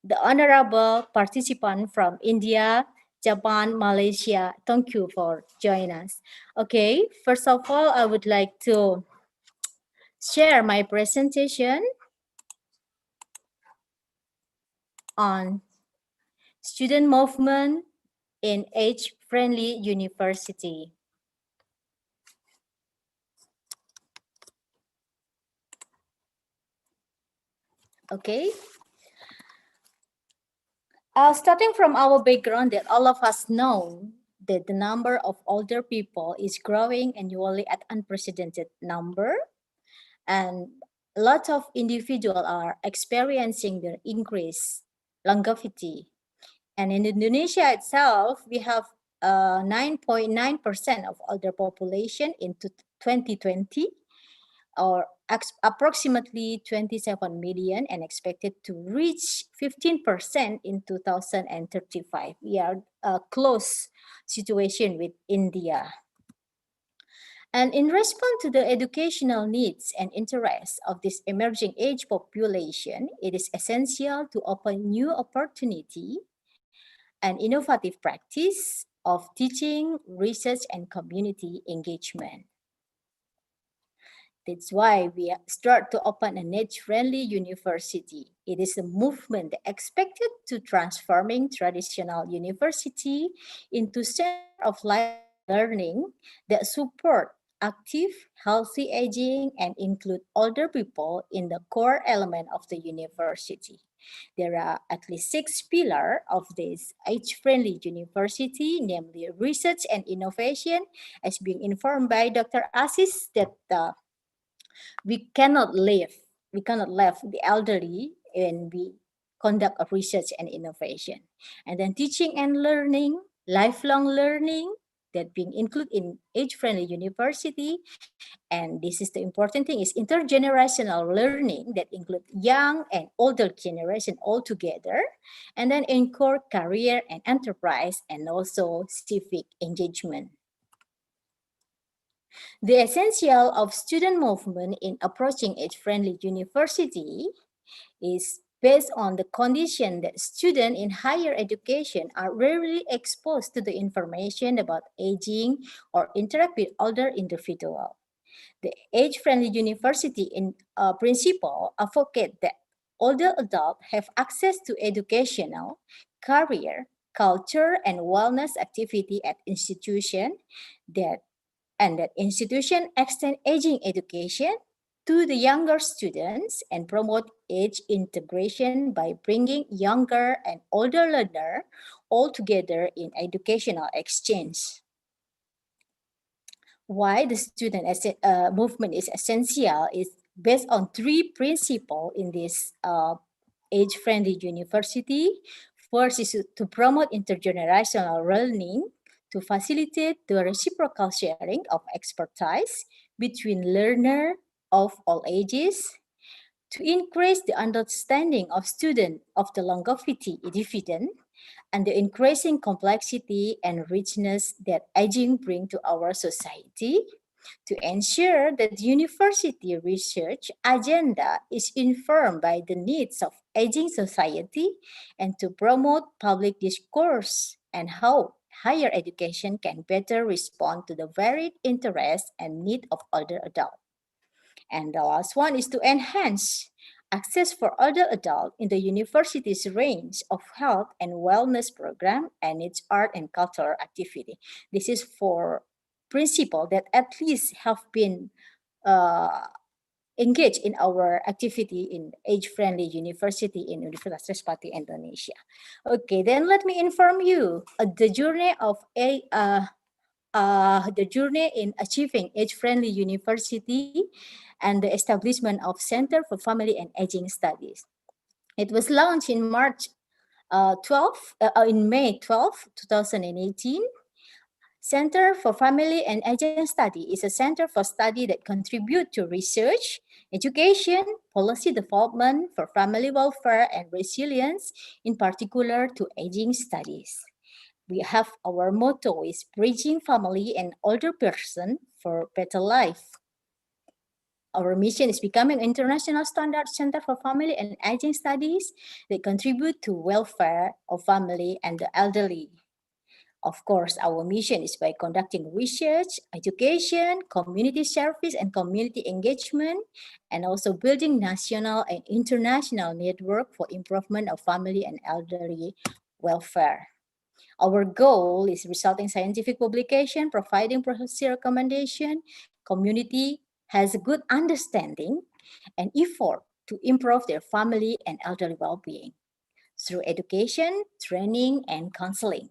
the honorable participant from India, Japan, Malaysia. Thank you for joining us. Okay, first of all, I would like to share my presentation on student movement in age-friendly university. Okay. Starting from our background, that all of us know that the number of older people is growing annually at unprecedented number, and a lot of individuals are experiencing the increased longevity. And in Indonesia itself, we have 9.9% of older population in 2020, or approximately 27 million, and expected to reach 15% in 2035. We are a close situation with India. And in response to the educational needs and interests of this emerging age population, it is essential to open new opportunity and innovative practice of teaching, research, and community engagement. That's why we start to open an age-friendly university. It is a movement expected to transforming traditional university into center of lifelong learning that support active, healthy aging and include older people in the core element of the university. There are at least 6 pillars of this age-friendly university, namely research and innovation, as being informed by Dr. Asis, that we cannot leave the elderly when we conduct a research and innovation. And then teaching and learning, lifelong learning, that being included in age-friendly university. And this is the important thing, is intergenerational learning that include young and older generation all together. And then encourage career and enterprise, and also civic engagement. The essential of student movement in approaching age-friendly university is based on the condition that students in higher education are rarely exposed to the information about aging or interact with older individuals. The age-friendly university in principle advocate that older adults have access to educational, career, culture, and wellness activity at institution that institution extend aging education to the younger students and promote age integration by bringing younger and older learners all together in educational exchange. Why the student movement is essential is based on 3 principles in this age-friendly university. First is to promote intergenerational learning, to facilitate the reciprocal sharing of expertise between learners of all ages, to increase the understanding of students of the longevity dividend and the increasing complexity and richness that aging brings to our society, to ensure that the university research agenda is informed by the needs of aging society, and to promote public discourse and how higher education can better respond to the varied interests and needs of older adults. And the last one is to enhance access for older adults in the university's range of health and wellness program and its art and cultural activity. This is for principle that at least have been engaged in our activity in age-friendly university in Universitas Respati, Indonesia. Okay, then let me inform you the journey of the journey in achieving age-friendly university and the establishment of Center for Family and Aging Studies. It was launched in May 12, 2018. Center for Family and Aging Study is a center for study that contribute to research, education, policy development for family welfare and resilience, in particular to aging studies. We have our motto is bridging family and older person for better life. Our mission is becoming an international standard center for family and aging studies that contribute to welfare of family and the elderly. Of course, our mission is by conducting research, education, community service, and community engagement, and also building national and international network for improvement of family and elderly welfare. Our goal is resulting scientific publication, providing policy recommendation, community has a good understanding and effort to improve their family and elderly well-being through education, training, and counseling.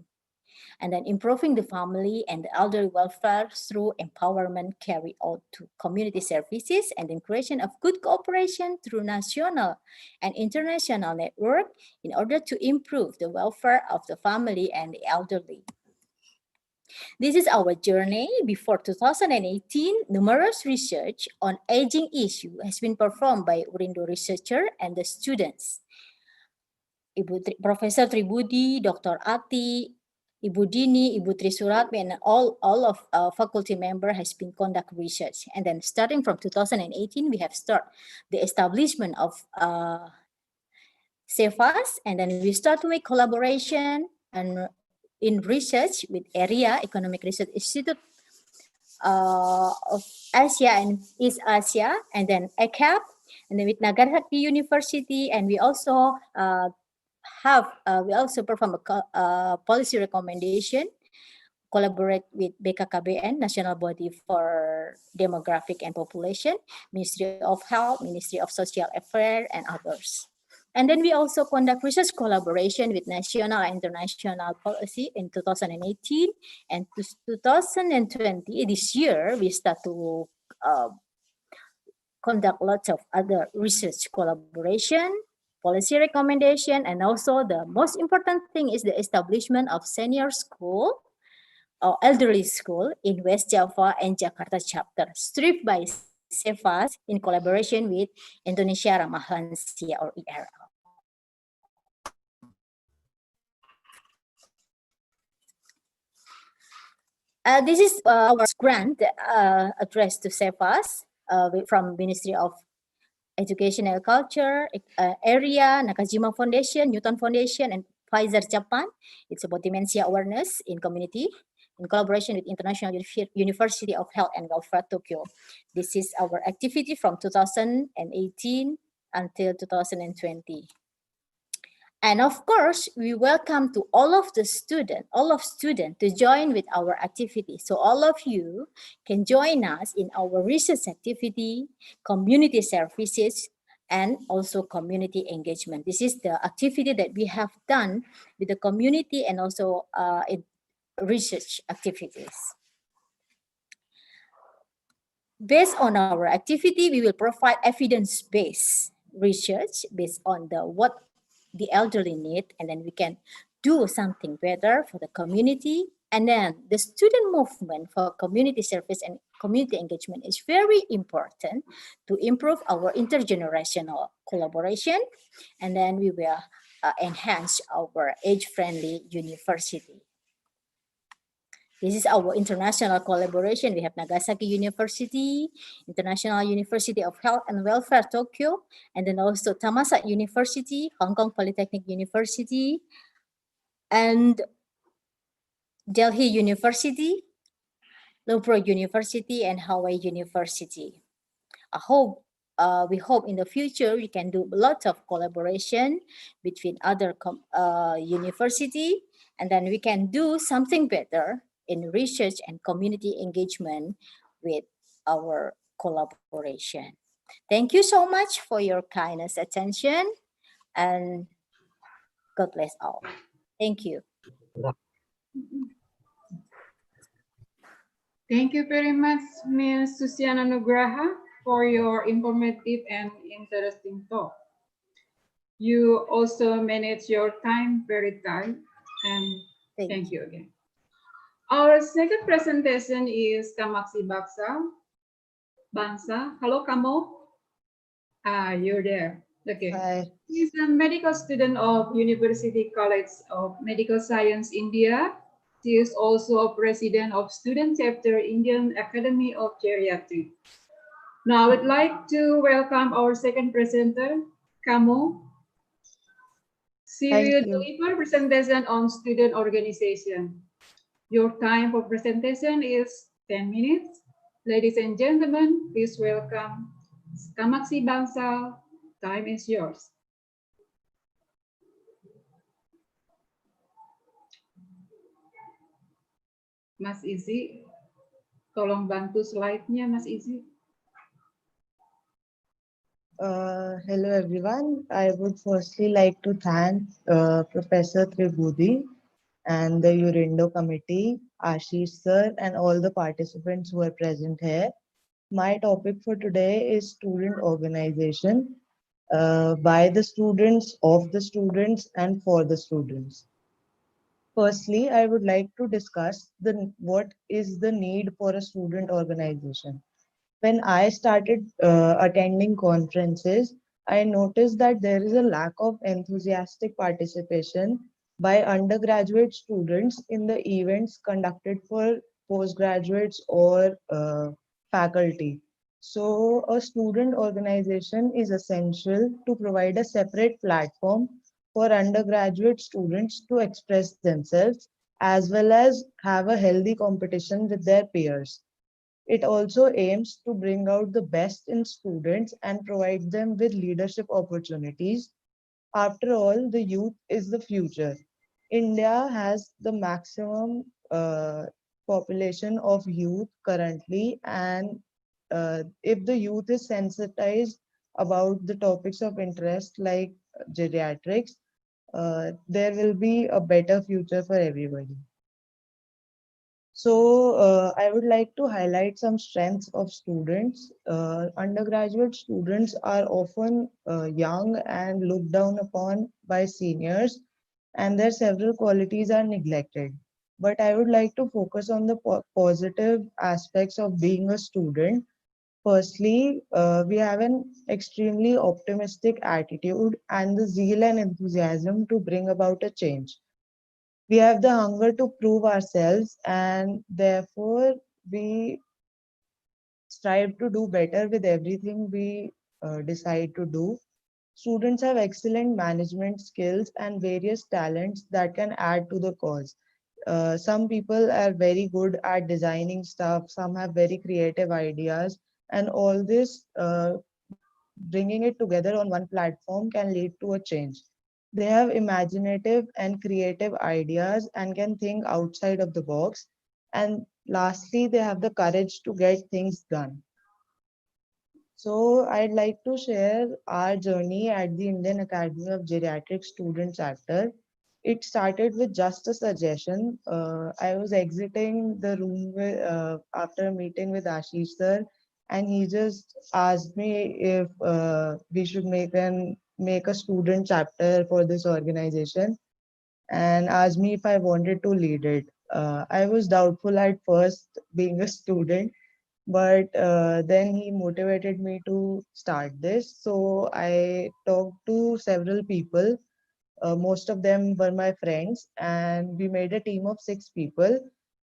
And then improving the family and the elderly welfare through empowerment carried out to community services and the creation of good cooperation through national and international network in order to improve the welfare of the family and the elderly. This is our journey. Before 2018, numerous research on aging issue has been performed by Urindo researcher and the students. Professor Tribudi, Dr. Ati, Ibu Dini, Ibu Tri Suratmi, and all of faculty member has been conduct research. And then starting from 2018, we have started the establishment of CEFAS, and then we start to make collaboration and in research with area Economic Research Institute of Asia and East Asia, and then ECAP, and then with Nagasaki University, and we also perform a policy recommendation, collaborate with BKKBN, National Body for Demographic and Population, Ministry of Health, Ministry of Social Affairs, and others. And then we also conduct research collaboration with national and international policy in 2018 and 2020. This year, we start to conduct lots of other research collaboration, policy recommendation, and also the most important thing is the establishment of senior school or elderly school in West Java and Jakarta chapter, stripped by SEVAS in collaboration with Indonesia Ramah Lansia or IRL. This is our grant addressed to SEVAS from Ministry of Education and Culture, area, Nakajima Foundation, Newton Foundation, and Pfizer Japan. It's about dementia awareness in community in collaboration with International University of Health and Welfare Tokyo. This is our activity from 2018 until 2020. And of course, we welcome to all of students to join with our activity. So all of you can join us in our research activity, community services, and also community engagement. This is the activity that we have done with the community and also in research activities. Based on our activity, we will provide evidence-based research based on what the elderly need, and then we can do something better for the community. And then the student movement for community service and community engagement is very important to improve our intergenerational collaboration. And then we will enhance our age-friendly university. This is our international collaboration. We have Nagasaki University, International University of Health and Welfare Tokyo, and then also Thammasat University, Hong Kong Polytechnic University, and Delhi University, Loughborough University, and Hawaii University. We hope in the future we can do a lot of collaboration between other university, and then we can do something better in research and community engagement with our collaboration. Thank you so much for your kindness attention, and God bless all. Thank you. Thank you very much, Ms. Susiana Nugraha, for your informative and interesting talk. You also manage your time very tight, and thank you again. Our second presentation is Kamaksi Bangsa. Hello, Kamo. You're there. Okay. Hi. He's a medical student of University College of Medical Science, India. She is also a president of Student Chapter Indian Academy of Geriatrics. Now I'd like to welcome our second presenter, Kamo. She will deliver presentation on student organization. Your time for presentation is 10 minutes. Ladies and gentlemen, please welcome Kamaksi Bangsa. Time is yours. Mas Izzy, tolong bantu slide-nya, Mas Izzy. Hello everyone. I would firstly like to thank Professor Tribudi and the Urindo Committee, Ashish sir, and all the participants who are present here. My topic for today is student organization by the students, of the students, and for the students. Firstly, I would like to discuss what is the need for a student organization. When I started attending conferences, I noticed that there is a lack of enthusiastic participation by undergraduate students in the events conducted for postgraduates or faculty. So a student organization is essential to provide a separate platform for undergraduate students to express themselves as well as have a healthy competition with their peers. It also aims to bring out the best in students and provide them with leadership opportunities. After all, the youth is the future. India has the maximum population of youth currently, and if the youth is sensitized about the topics of interest like geriatrics, there will be a better future for everybody. So I would like to highlight some strengths of students. Undergraduate students are often young and looked down upon by seniors, and their several qualities are neglected. But I would like to focus on the positive aspects of being a student. Firstly, we have an extremely optimistic attitude and the zeal and enthusiasm to bring about a change. We have the hunger to prove ourselves, and therefore we strive to do better with everything we decide to do. Students have excellent management skills and various talents that can add to the cause. Some people are very good at designing stuff, some have very creative ideas, and all this bringing it together on one platform can lead to a change. They have imaginative and creative ideas and can think outside of the box. And lastly, they have the courage to get things done. So I'd like to share our journey at the Indian Academy of Geriatric Student Chapter. It started with just a suggestion. I was exiting the room after a meeting with Ashish sir, and he just asked me if we should make a student chapter for this organization, and asked me if I wanted to lead it. I was doubtful at first, being a student, but then he motivated me to start this. So I talked to several people. Most of them were my friends, and we made a team of 6 people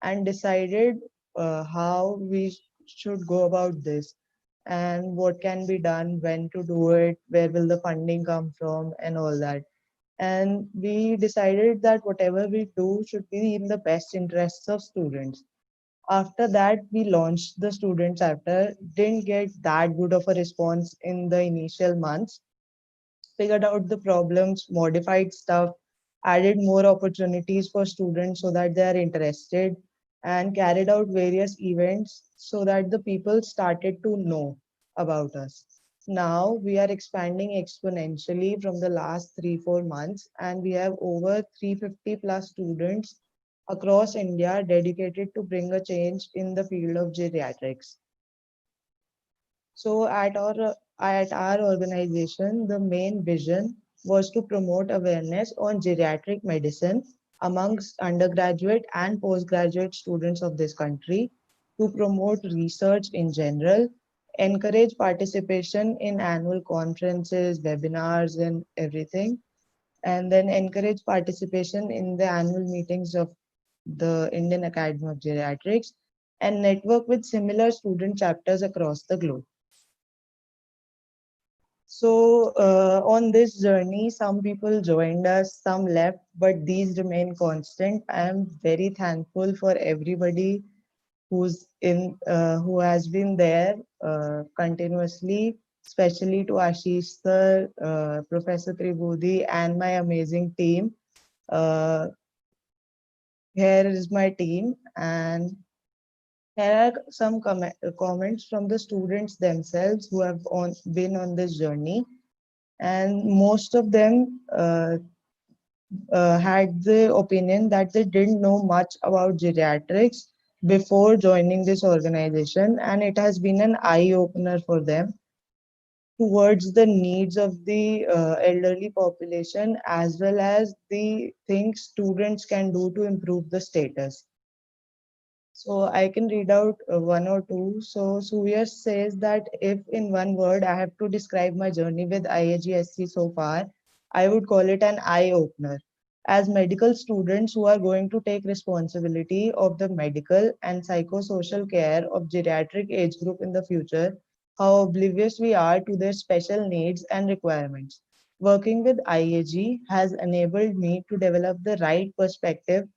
and decided how we should go about this and what can be done, when to do it, where will the funding come from, and all that. And we decided that whatever we do should be in the best interests of students. After that, we launched the student chapter. Didn't get that good of a response in the initial months. Figured out the problems, modified stuff, added more opportunities for students so that they are interested, and carried out various events so that the people started to know about us. Now we are expanding exponentially from the last 3-4 months, and we have over 350 plus students across India dedicated to bring a change in the field of geriatrics. So at our organization, the main vision was to promote awareness on geriatric medicine amongst undergraduate and postgraduate students of this country, to promote research in general, encourage participation in annual conferences, webinars, and everything, and then encourage participation in the annual meetings of the Indian Academy of Geriatrics, and network with similar student chapters across the globe. So on this journey, some people joined us, some left, but these remain constant. I am very thankful for everybody who has been there continuously, especially to Ashish sir, Professor Tribhuti, and my amazing team. Uh, Here is my team, and here are some comments from the students themselves who have been on this journey, and most of them had the opinion that they didn't know much about geriatrics before joining this organization, and it has been an eye opener for them towards the needs of the elderly population, as well as the things students can do to improve the status. So I can read out one or two. So Surya says that if in one word I have to describe my journey with IAGSC so far, I would call it an eye opener. As medical students who are going to take responsibility of the medical and psychosocial care of geriatric age group in the future, how oblivious we are to their special needs and requirements. Working with IAG has enabled me to develop the right perspective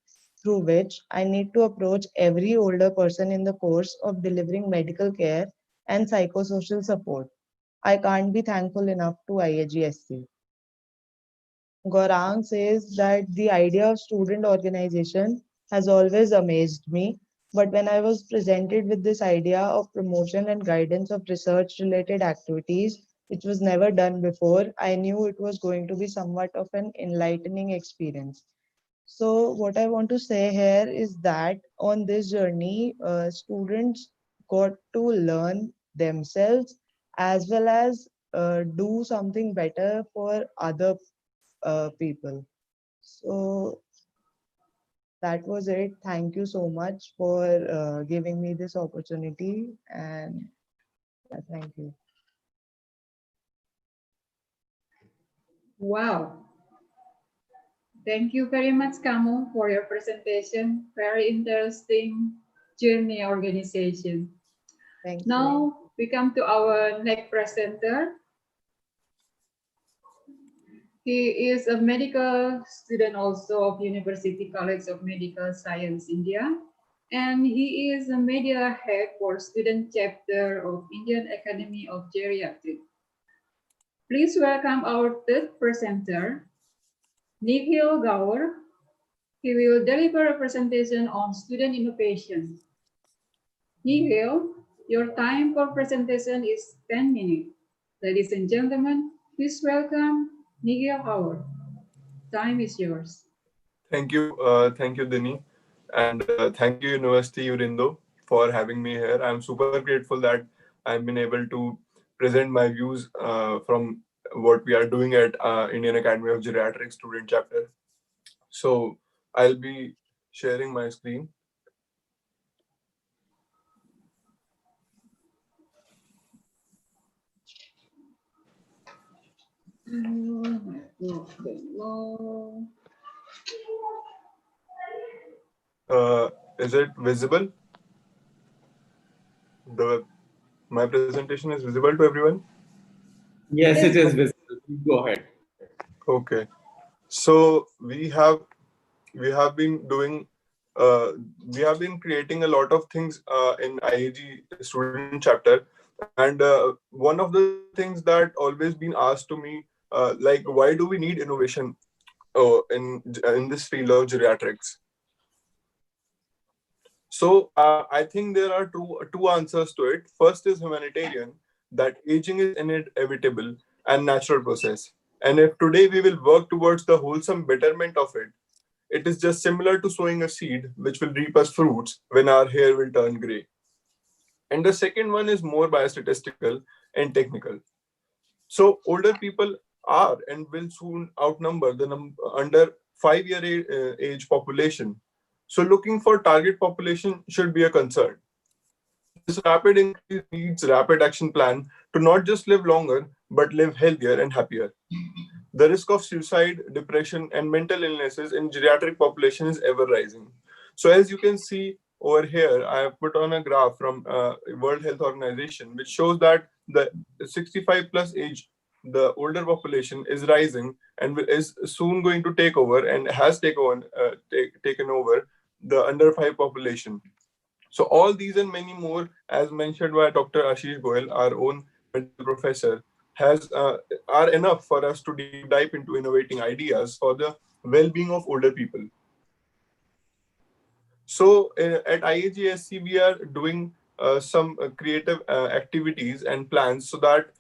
through which I need to approach every older person in the course of delivering medical care and psychosocial support. I can't be thankful enough to IAGSC. Gaurang says that the idea of student organization has always amazed me, but when I was presented with this idea of promotion and guidance of research related activities which was never done before. I knew it was going to be somewhat of an enlightening experience. So what I want to say here is that on this journey, students got to learn themselves as well as do something better for other people. So that was it. Thank you so much for giving me this opportunity, and thank you. Wow. Thank you very much, Kamu, for your presentation. Very interesting journey organization. Thank you. Now we come to our next presenter. He is a medical student also of University College of Medical Science, India. And he is a media head for student chapter of Indian Academy of Geriatrics. Please welcome our third presenter, Nikhil Gaur. He will deliver a presentation on student innovation. Nikhil, your time for presentation is 10 minutes. Ladies and gentlemen, please welcome Nikhil Gaur. Time is yours. Thank you, Dini, and thank you, University Urindo, for having me here. I'm super grateful that I've been able to present my views from what we are doing at Indian Academy of Geriatrics student chapter. So I'll be sharing my screen. Is it visible? My presentation is visible to everyone? Yes, it is visible. Go ahead. Okay. So we have been doing we have been creating a lot of things in IAG student chapter, and one of the things that always been asked to me, like, why do we need innovation in this field of geriatrics? So I think there are two answers to it. First is humanitarian, that aging is inevitable and natural process. And if today we will work towards the wholesome betterment of it, it is just similar to sowing a seed which will reap us fruits when our hair will turn gray. And the second one is more biostatistical and technical. So older people are and will soon outnumber the under 5-year age population. So looking for target population should be a concern. This rapid increase needs rapid action plan to not just live longer, but live healthier and happier. The risk of suicide, depression, and mental illnesses in geriatric population is ever rising. So as you can see over here, I have put on a graph from World Health Organization, which shows that the 65 plus age, the older population is rising and is soon going to take over and has taken over the under 5 population. So all these and many more, as mentioned by Dr. Ashish Goel, our own medical professor, are enough for us to deep dive into innovating ideas for the well-being of older people. So at IAGSC, we are doing some creative activities and plans so that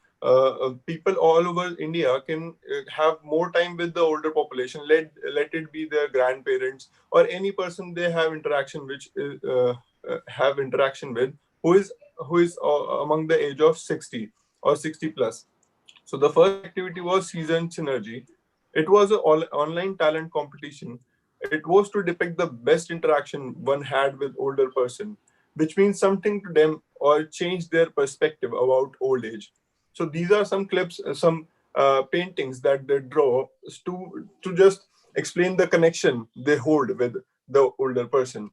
people all over India can have more time with the older population. Let it be their grandparents or any person they have interaction with who is among the age of 60 or 60 plus. So the first activity was Season Synergy. It was an online talent competition. It was to depict the best interaction one had with older person, which means something to them or change their perspective about old age. So these are some clips, some paintings that they draw to just explain the connection they hold with the older person.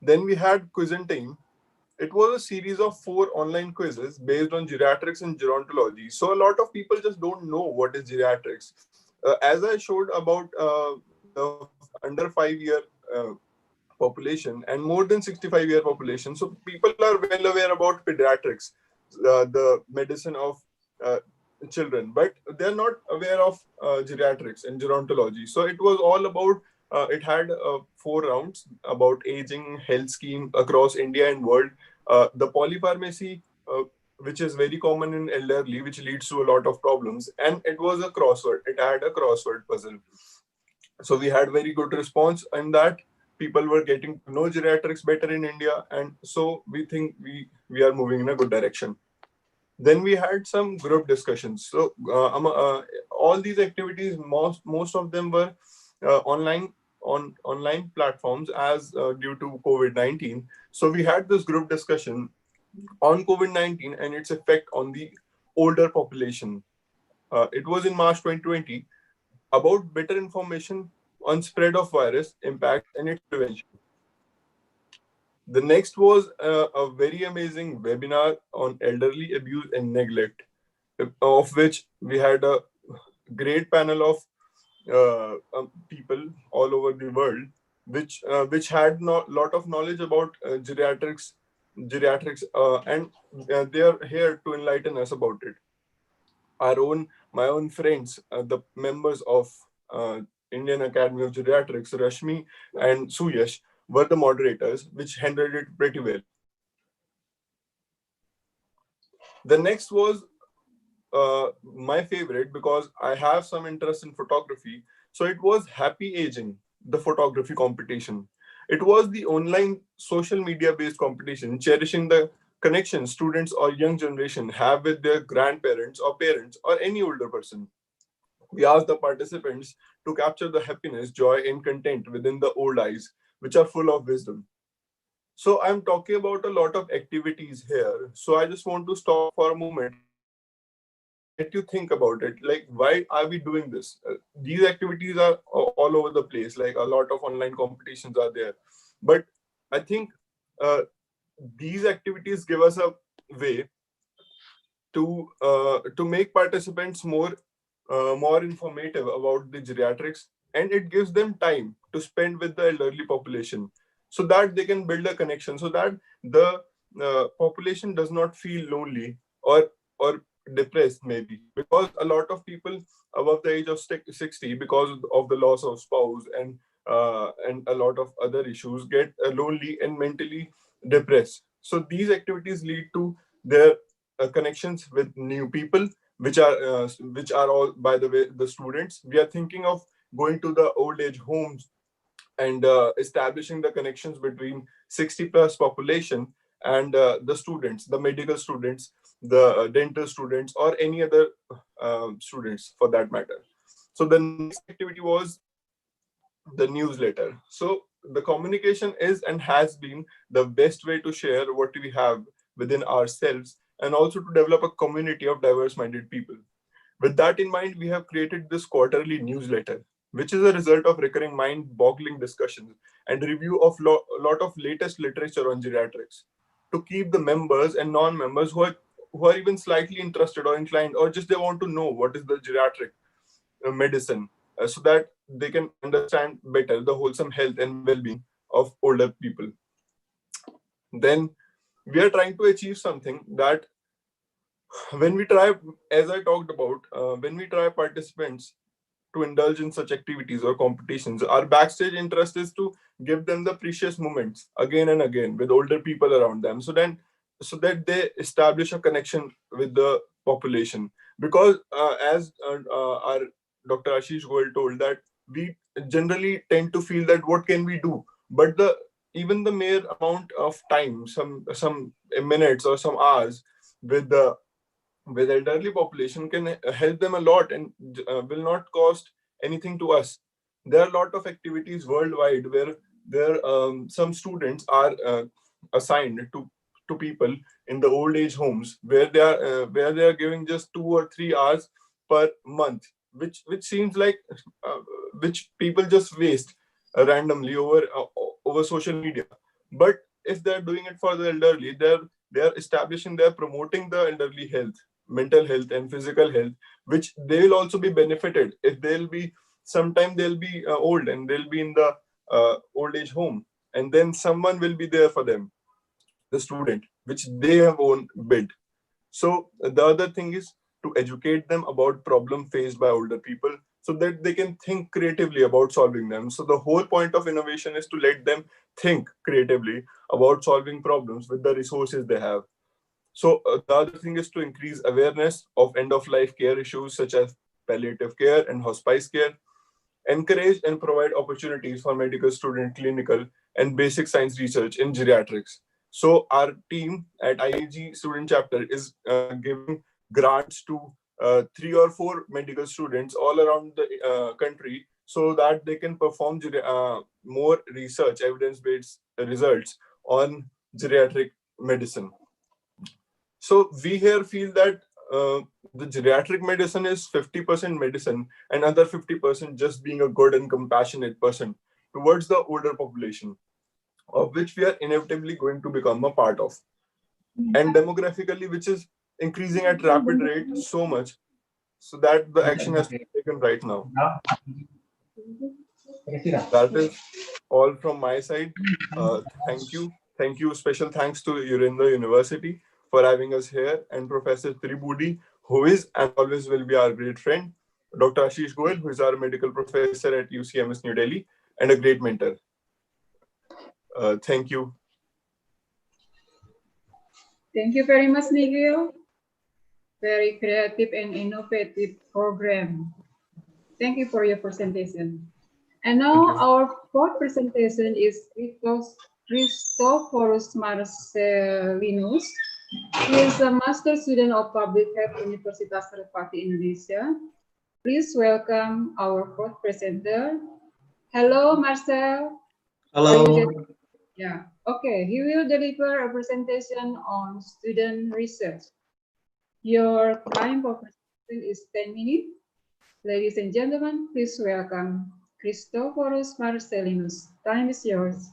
Then we had Quizzentine. It was a series of 4 online quizzes based on geriatrics and gerontology. So a lot of people just don't know what is geriatrics. As I showed about the under 5-year population and more than 65-year population, so people are well aware about pediatrics, the medicine of children, but they're not aware of geriatrics and gerontology. So it was all about it had 4 rounds about aging health scheme across India and world. The polypharmacy which is very common in elderly, which leads to a lot of problems. And it was a crossword. It had a crossword puzzle. So we had very good response in that. People were getting to know geriatrics better in India, and so we think we are moving in a good direction. Then we had some group discussions. So all these activities, most of them were online on online platforms as due to COVID-19. So we had this group discussion on COVID-19 and its effect on the older population. It was in March 2020 about better information on spread of virus impact and its prevention. The next was a very amazing webinar on elderly abuse and neglect, of which we had a great panel of people all over the world, which had lot of knowledge about geriatrics, and they are here to enlighten us about it. My own friends, the members of Indian Academy of Geriatrics, Rashmi and Suyash, were the moderators, which handled it pretty well. The next was my favorite because I have some interest in photography. So it was Happy Aging, the photography competition. It was the online social media based competition, cherishing the connection students or young generation have with their grandparents or parents or any older person. We asked the participants to capture the happiness, joy, and content within the old eyes, which are full of wisdom. So I'm talking about a lot of activities here. So I just want to stop for a moment and let you think about it. Like, why are we doing this? These activities are all over the place. Like a lot of online competitions are there, but I think uh, these activities give us a way to make participants more informative about the geriatrics, and it gives them time to spend with the elderly population so that they can build a connection, so that the population does not feel lonely or depressed, maybe because a lot of people above the age of 60, because of the loss of spouse and a lot of other issues, get lonely and mentally depressed. So these activities lead to their connections with new people, which are all, by the way, the students. We are thinking of going to the old age homes and establishing the connections between 60 plus population and the students, the medical students, the dental students, or any other students for that matter. So the next activity was the newsletter. So the communication is and has been the best way to share what we have within ourselves, and also to develop a community of diverse minded people. With that in mind, we have created this quarterly newsletter, which is a result of recurring mind boggling discussions and review of a lot of latest literature on geriatrics, to keep the members and non members who are even slightly interested or inclined, or just they want to know what is the geriatric medicine, so that they can understand better the wholesome health and well-being of older people. Then we are trying to achieve something that when we try, as I talked about, when we try participants to indulge in such activities or competitions, our backstage interest is to give them the precious moments again and again with older people around them, so that they establish a connection with the population. Because as our Dr. Ashish Goel told, that we generally tend to feel that what can we do, but the even the mere amount of time, some minutes or some hours with the with elderly population can help them a lot, and will not cost anything to us. There are a lot of activities worldwide where some students are assigned to people in the old age homes, where they are giving just 2 or 3 hours per month, which seems like which people just waste randomly over social media. But if they're doing it for the elderly, they're establishing, they're promoting the elderly health, mental health and physical health, which they will also be benefited if they'll be sometime they'll be old and they'll be in the old age home, and then someone will be there for them, the student, which they have own built. So the other thing is to educate them about problem faced by older people, so that they can think creatively about solving them. So the whole point of innovation is to let them think creatively about solving problems with the resources they have. So the other thing is to increase awareness of end-of-life care issues such as palliative care and hospice care, encourage and provide opportunities for medical student clinical and basic science research in geriatrics. So our team at IAG student chapter is giving grants to 3 or 4 medical students all around the country so that they can perform more research, evidence-based results on geriatric medicine. So we here feel that the geriatric medicine is 50% medicine and other 50% just being a good and compassionate person towards the older population, of which we are inevitably going to become a part of. And demographically, which is increasing at rapid rate so much, so that the action has to be taken right now. That is all from my side. Thank you. Thank you. Special thanks to Urindo University for having us here, and Professor Tribudi, who is and always will be our great friend, Dr. Ashish Goel, who is our medical professor at UCMS New Delhi and a great mentor. Thank you. Thank you very much, Nigel. Very creative and innovative program. Thank you for your presentation. And now our fourth presentation is Christophorus Marcellinus. He is a master student of Public Health Universitas Respati, Indonesia. Please welcome our fourth presenter. Hello, Marcel. Hello. Yeah, okay. He will deliver a presentation on student research. Your time for presentation is 10 minutes. Ladies and gentlemen, please welcome Christophorus Marcellinus. Time is yours.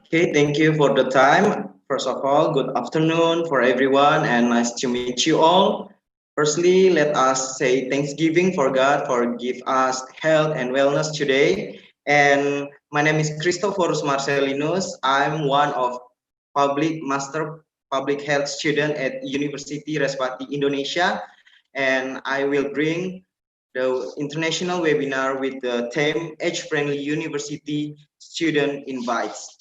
Okay, thank you for the time. First of all, good afternoon for everyone and nice to meet you all. Firstly, let us say thanksgiving for God for give us health and wellness today. And my name is Christophorus Marcellinus. I'm one of master public health student at University Respati, Indonesia. And I will bring the international webinar with the theme Age-Friendly University Student Invites.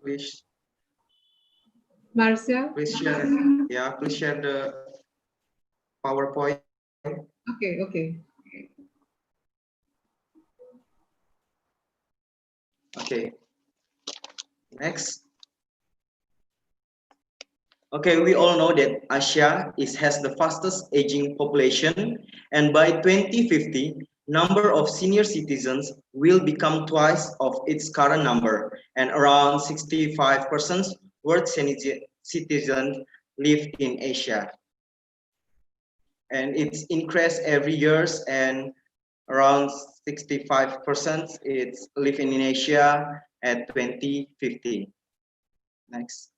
Please. Marcia. Please share. Yeah, please share the PowerPoint. Okay. Okay. Next. Okay, we all know that Asia has the fastest aging population, and by 2050, number of senior citizens will become twice of its current number, and around 65% world citizens live in Asia. And it's increased every year, and around 65% it's live in Asia at 2050. Next.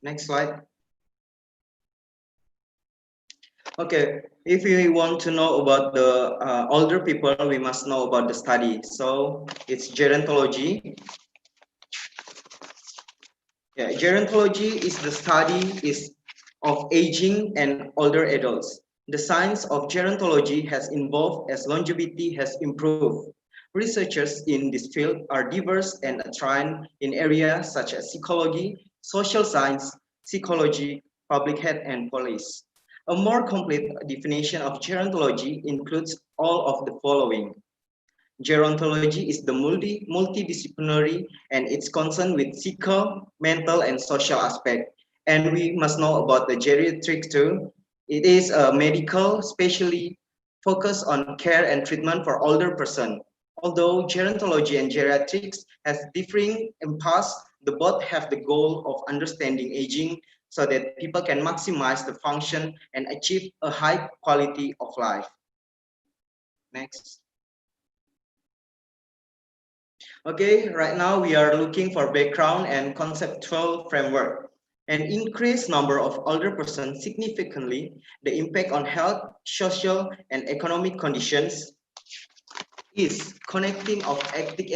Next slide. Okay, if we want to know about the older people, we must know about the study. So it's gerontology. Yeah, gerontology is the study of aging and older adults. The science of gerontology has evolved as longevity has improved. Researchers in this field are diverse and trained in areas such as psychology, social science, psychology, public health, and police. A more complete definition of gerontology includes all of the following. Gerontology is the multidisciplinary and it's concerned with physical, mental, and social aspect. And we must know about the geriatrics too. It is a medical, specially focused on care and treatment for older person. Although gerontology and geriatrics has differing impacts, the both have the goal of understanding aging so that people can maximize the function and achieve a high quality of life. Next. Okay, right now we are looking for background and conceptual framework. An increased number of older persons significantly, the impact on health, social, and economic conditions is connecting of active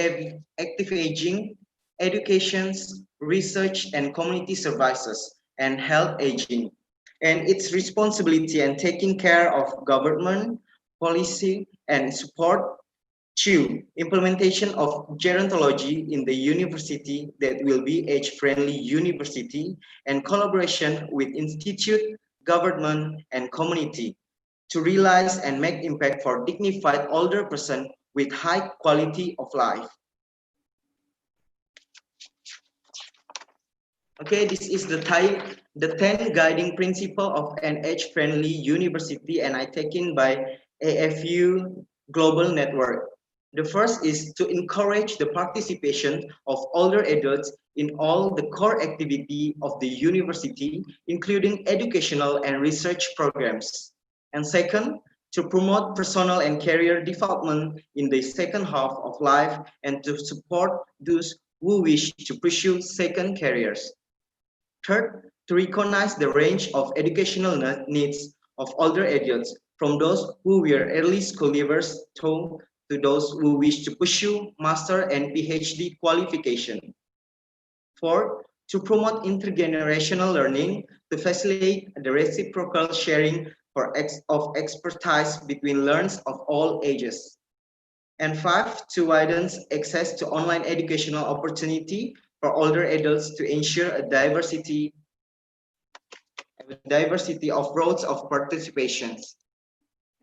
aging, educations, research and community services, and health aging. And its responsibility and taking care of government, policy, and support. 2. Implementation of gerontology in the university that will be age-friendly university and collaboration with institute, government, and community to realize and make impact for dignified older person with high quality of life. Okay, this is the 10 guiding principle of an age-friendly university, and I taken by AFU Global Network. The first is to encourage the participation of older adults in all the core activity of the university, including educational and research programs. And second, to promote personal and career development in the second half of life and to support those who wish to pursue second careers. Third, to recognize the range of educational needs of older adults, from those who were early school leavers to those who wish to pursue master and PhD qualification. Fourth, to promote intergenerational learning to facilitate the reciprocal sharing of expertise between learners of all ages. And five, to widen access to online educational opportunity for older adults to ensure a diversity of routes of participations.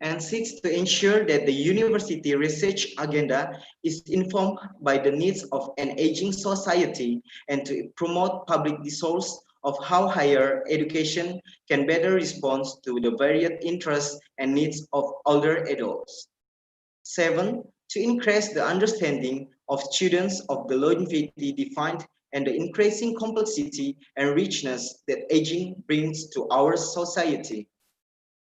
And six, to ensure that the university research agenda is informed by the needs of an aging society and to promote public discourse of how higher education can better respond to the varied interests and needs of older adults. 7. To increase the understanding of students of the longevity defined and the increasing complexity and richness that aging brings to our society.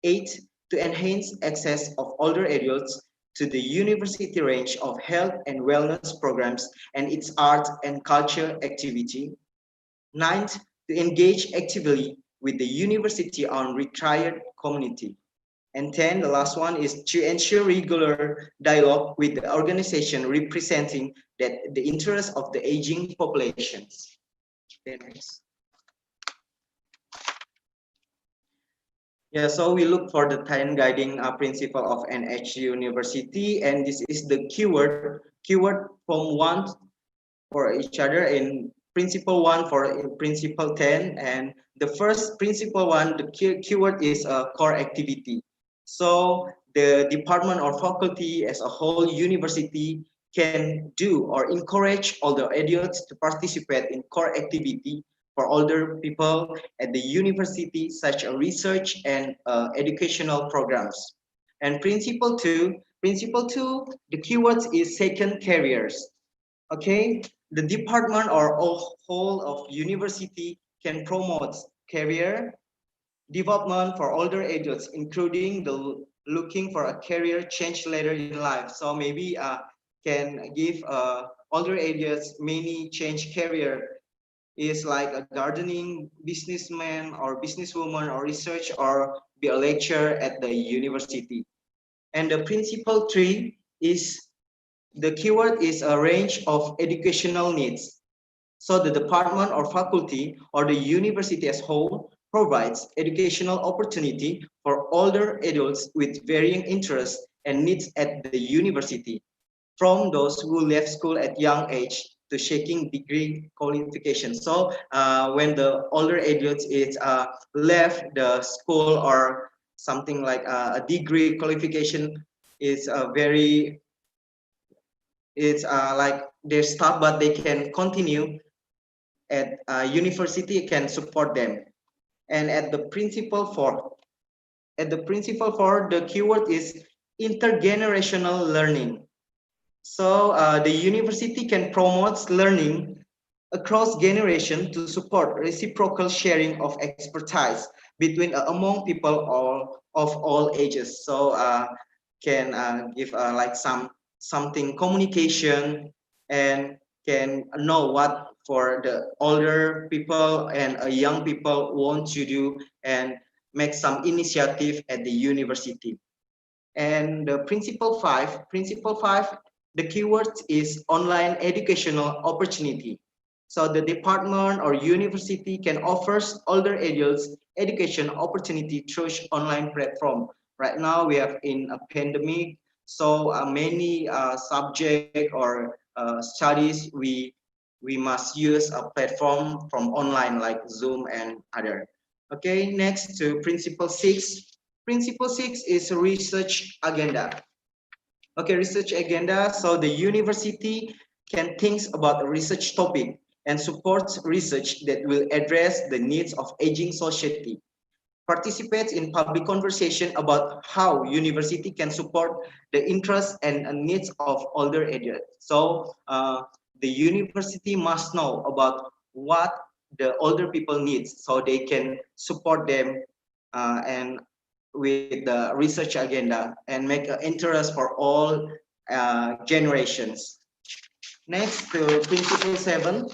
8. To enhance access of older adults to the university range of health and wellness programs and its art and culture activity. 9. To engage actively with the university on retired community. And 10, the last one is to ensure regular dialogue with the organization representing that the interests of the aging populations. Okay, next. Yeah, so we look for the 10 guiding principle of an age university, and this is the keyword from one for each other in principle 1 for principle 10, and the first principle 1, the keyword is a core activity. So the department or faculty as a whole university can do or encourage older adults to participate in core activity for older people at the university, such as research and educational programs. And principle 2, the keywords is second careers. Okay, the department or whole of university can promote career development for older adults, including the looking for a career change later in life. So maybe can give older adults many change career is like a gardening businessman or businesswoman or research or be a lecturer at the university. And the principle 3 is the keyword is a range of educational needs. So the department or faculty or the university as whole provides educational opportunity for older adults with varying interests and needs at the university, from those who left school at young age to seeking degree qualification. So when the older adults is left the school or something like a degree qualification is very, it's like they stop, but they can continue at university can support them. And at the principle 4, the keyword is intergenerational learning. So the university can promote learning across generation to support reciprocal sharing of expertise between among people of all ages. So can give like something communication and can know what for the older people and young people want to do and make some initiative at the university. And the principle 5, the keyword is online educational opportunity. So the department or university can offer older adults education opportunity through online platform. Right now we have in a pandemic, so many subject or studies we must use a platform from online like Zoom and other. Okay, next to principle 6. Principle 6 is research agenda. Okay, research agenda. So the university can think about a research topic and supports research that will address the needs of aging society. Participates in public conversation about how university can support the interests and needs of older adults. So the university must know about what the older people needs so they can support them and with the research agenda and make an interest for all generations. Next to principle 7.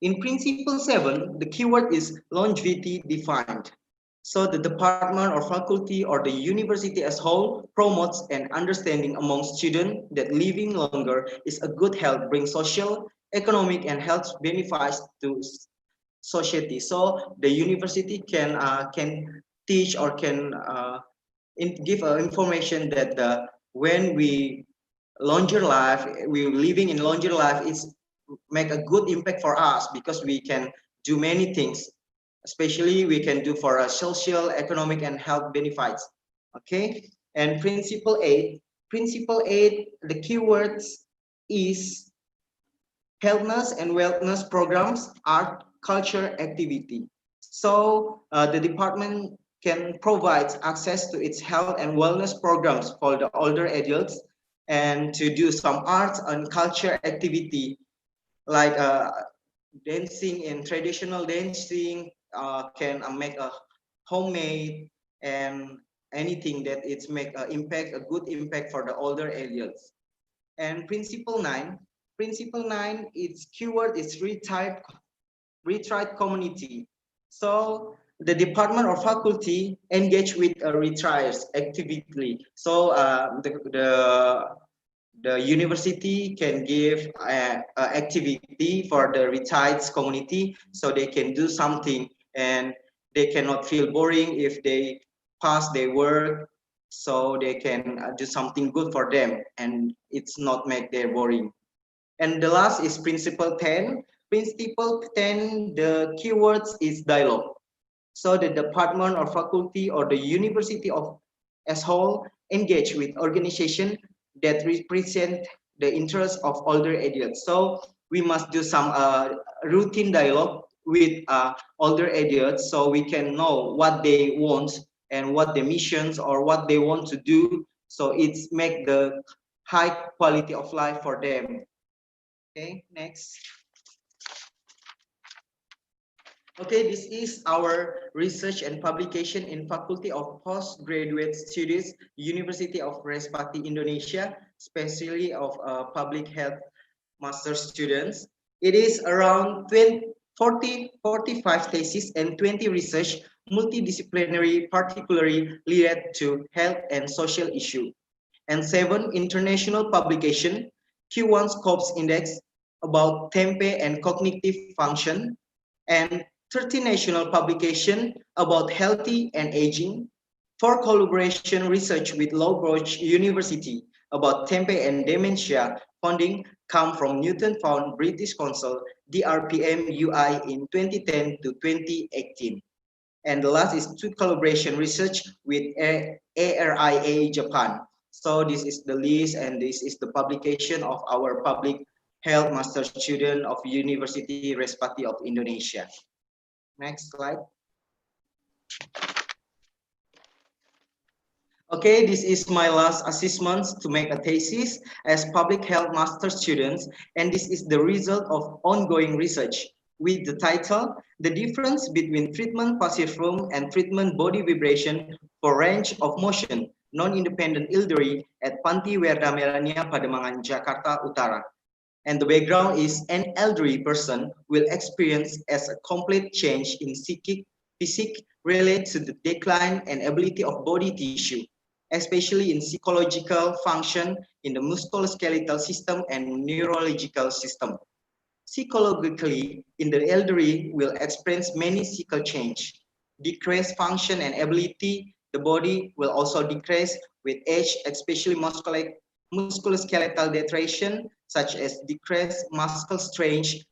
In principle 7, the keyword is longevity defined. So the department or faculty or the university as whole promotes an understanding among students that living longer is a good health, brings social, economic, and health benefits to society. So the university can teach or can give information that when we longer life, we living in longer life is make a good impact for us because we can do many things, especially we can do for a social, economic, and health benefits. Okay, and principle 8. Principle 8, the keywords is healthness and wellness programs, art, culture, activity. So the department can provide access to its health and wellness programs for the older adults and to do some arts and culture activity like dancing and traditional dancing, can make a homemade and anything that it's make a good impact for the older adults. And principle 9. Principle 9, its keyword is retried community. So the department or faculty engage with retriers actively. So the university can give activity for the retired community so they can do something and they cannot feel boring if they pass their work, so they can do something good for them and it's not make their boring. And the last is principle 10. Principle 10, the keywords is dialogue. So the department or faculty or the university of as whole engage with organization that represent the interests of older adults. So we must do some routine dialogue with older adults so we can know what they want and what the missions or what they want to do. So it's make the high quality of life for them. Okay, next. Okay, this is our research and publication in Faculty of Postgraduate Studies, University of Respati, Indonesia, especially of public health master students. It is around 45 theses and 20 research, multidisciplinary, particularly related to health and social issue. And 7 international publication, Q1 Scopes Index about tempe and cognitive function, and 30 national publication about healthy and aging, 4 collaboration research with Lowbrook University about tempe and dementia. Funding come from Newton Found British Council, DRPM UI in 2010 to 2018. And the last is 2 collaboration research with ARIA Japan. So this is the list and this is the publication of our public health master student of University Respati of Indonesia. Next slide. Okay, this is my last assessment to make a thesis as public health master students, and this is the result of ongoing research with the title, The Difference Between Treatment Passive Room and Treatment Body Vibration for Range of Motion, Non-Independent Elderly at Panti Werda Melania, Pademangan, Jakarta Utara. And the background is an elderly person will experience as a complete change in physique related to the decline and ability of body tissue, especially in psychological function in the musculoskeletal system and neurological system. Psychologically, in the elderly will experience many physical change, decreased function and ability. The body will also decrease with age, especially musculoskeletal deterioration, such as decreased muscle strength,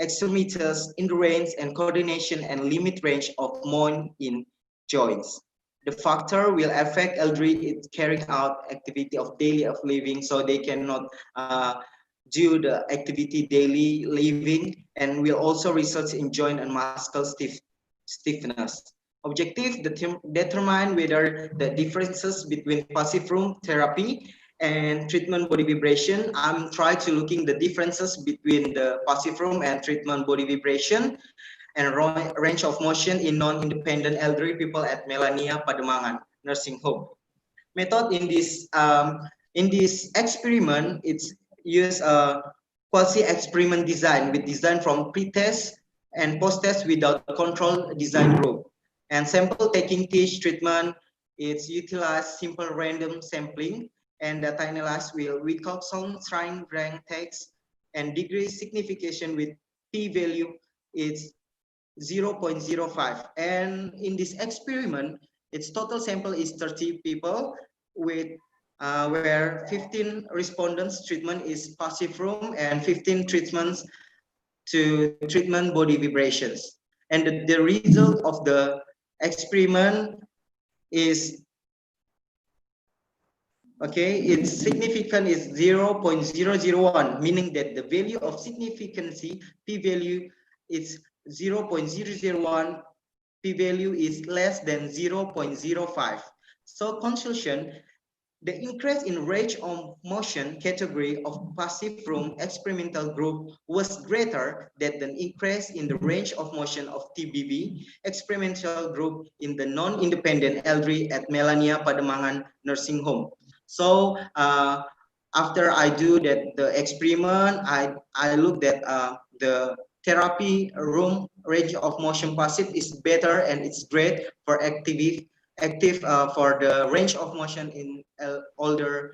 extremities, endurance, and coordination, and limit range of motion in joints. The factor will affect elderly in carrying out activity of daily of living, so they cannot do the activity daily living, and will also result in joint and muscle stiffness. Objective determine whether the differences between passive room therapy and treatment body vibration. I'm trying to looking the differences between the passive room and treatment body vibration and range of motion in non-independent elderly people at Melania Pademangan nursing home. Method in this experiment, it's use a quasi-experiment design with design from pre-test and post-test without control design group. And sample taking teach treatment, it's utilize simple random sampling, and data analysis will Wilcoxon shrine rank text and degree signification with p-value is 0.05. And in this experiment, its total sample is 30 people with where 15 respondents treatment is passive room and 15 treatments to treatment body vibrations. And the result of the experiment is, okay, its significance is 0.001, meaning that the value of significance, p-value, is 0.001, p-value is less than 0.05. So conclusion, the increase in range of motion category of passive room experimental group was greater than the increase in the range of motion of TBV experimental group in the non-independent elderly at Melania Pademangan nursing home. So after I do the experiment, I looked at the therapy room range of motion passive is better and it's great for active for the range of motion in older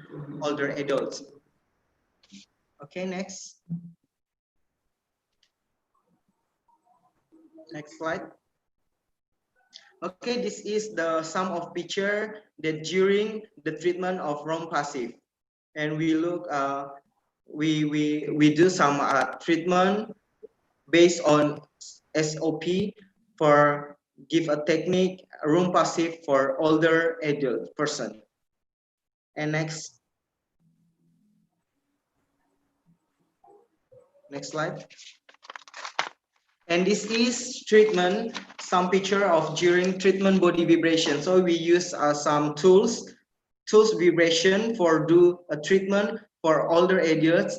adults. Okay, next slide. Okay, this is the sum of picture that during the treatment of ROM passive, and we look we do some treatment based on SOP for give a technique room passive for older adult person. And next slide. And this is treatment, some picture of during treatment body vibration. So we use some tools vibration for do a treatment for older adults,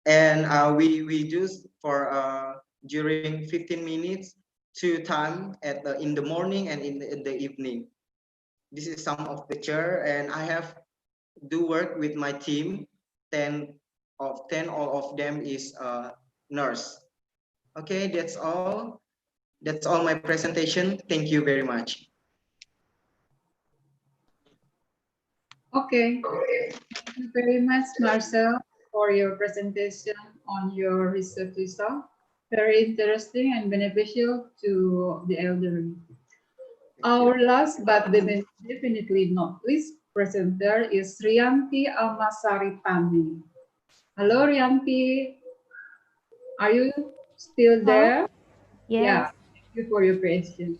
and we do for during 15 minutes 2 times in the morning and in the evening. This is some of picture, and I have do work with my team. 10 of them is nurse. Okay, that's all my presentation. Thank you very much. Okay, thank you very much, Marcel, for your presentation on your research result. Very interesting and beneficial to the elderly. Our last but definitely not least presenter is Rianti Almasari Tami. Hello, Rianti. Are you still there? Yes. Yeah, thank you for your question.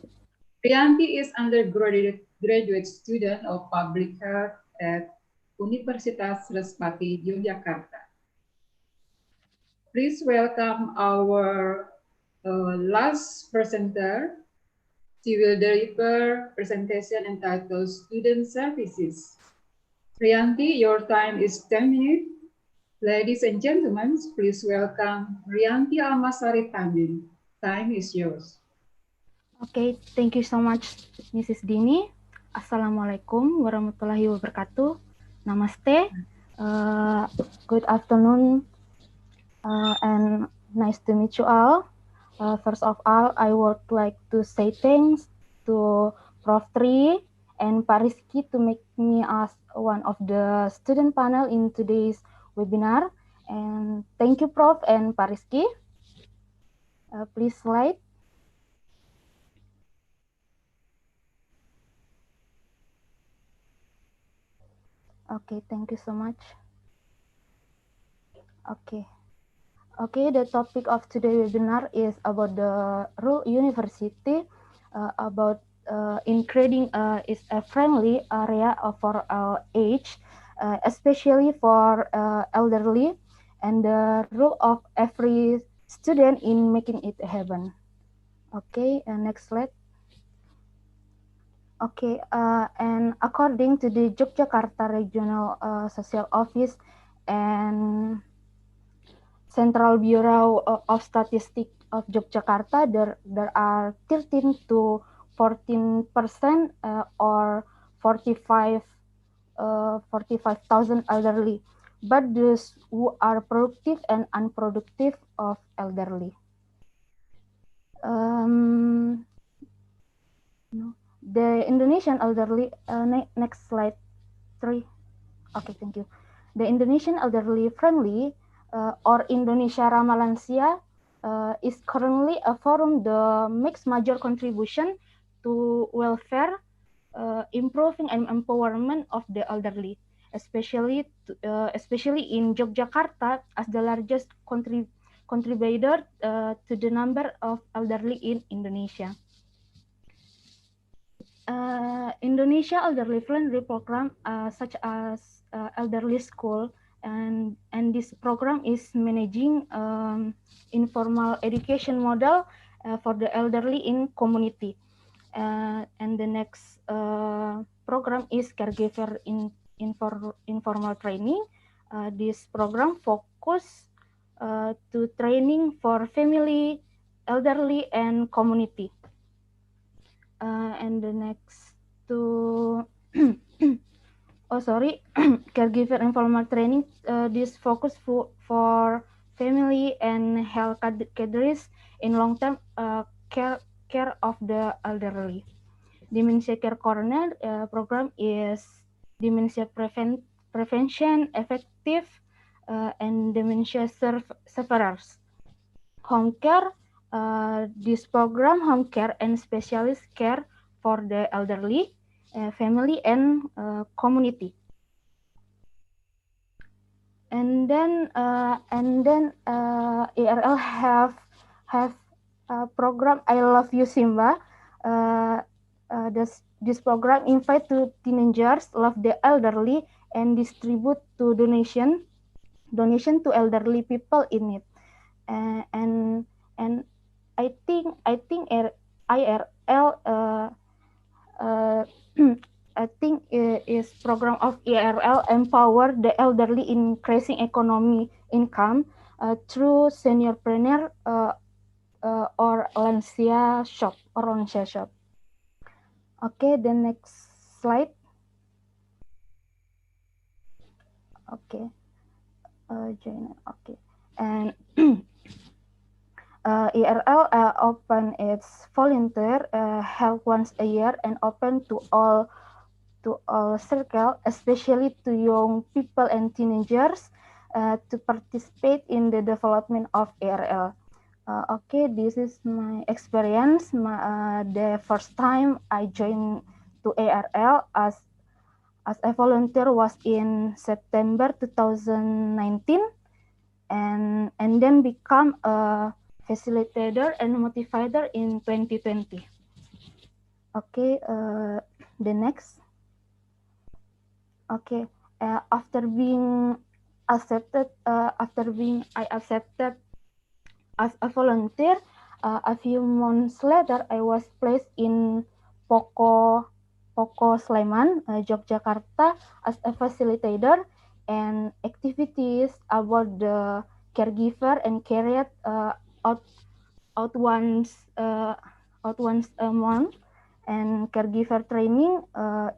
Rianti is undergraduate student of public health at Universitas Respati, Yogyakarta. Please welcome our last presenter. She will deliver presentation entitled Student Services. Rianti, your time is 10 minutes. Ladies and gentlemen, please welcome Rianti Almasari Tami. Time is yours. Okay, thank you so much, Mrs. Dini. Assalamualaikum warahmatullahi wabarakatuh. Namaste. Good afternoon and nice to meet you all. First of all, I would like to say thanks to Prof. Tri and Pak Rizky to make me as one of the student panel in today's webinar. And thank you, Prof. and Pariski. Please slide. Okay, thank you so much. Okay. Okay, the topic of today's webinar is about the rural university, about in creating is a friendly area for age, especially for elderly, and the role of every student in making it happen. Okay, next slide. Okay, and according to the Yogyakarta Regional Social Office and Central Bureau of Statistics of Yogyakarta, there are 13 to 14% or 45,000 elderly, but those who are productive and unproductive of elderly. The Indonesian elderly, next slide 3. Okay, thank you. The Indonesian elderly friendly or Indonesia Ramah Lansia is currently a forum that makes major contribution to welfare, improving and empowerment of the elderly, especially in Yogyakarta as the largest contributor to the number of elderly in Indonesia. Indonesia elderly friendly program such as elderly school, and this program is managing informal education model for the elderly in community. And the next program is caregiver informal training. This program focus to training for family, elderly, and community. And the next to caregiver informal training. This focus for family and health cadres in long-term care of the elderly. Dementia Care Corner program is dementia prevention effective and dementia sufferers. Home care, this program home care and specialist care for the elderly, family, and community. And then ERL have a program I Love You Simba. This program invite to teenagers love the elderly and distribute to donation to elderly people in need. And I think IRL I think is program of IRL empower the elderly in increasing economy income through seniorpreneur or lansia shop. Okay, the next slide. Okay, okay, and ERL open its volunteer help once a year and open to all circle, especially to young people and teenagers to participate in the development of ERL. Okay, this is my experience. The first time I joined to ARL as a volunteer was in September 2019, and then become a facilitator and motivator in 2020. Okay, the next. Okay, after being accepted, I accepted as a volunteer, a few months later, I was placed in Poko Sleman, Yogyakarta, as a facilitator, and activities about the caregiver and carried out once a month, and caregiver training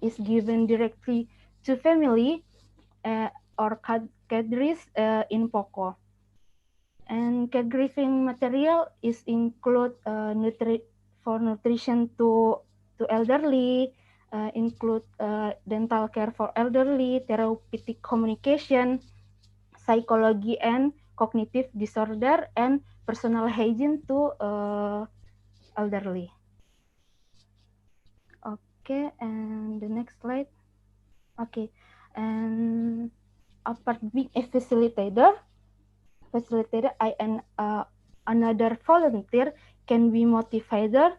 is given directly to family or cadres in Poko. And caregiving material is include for nutrition to elderly, include dental care for elderly, therapeutic communication, psychology and cognitive disorder and personal hygiene to elderly. Okay, and the next slide. Okay, and apart being a facilitator, I and another volunteer can be motivator.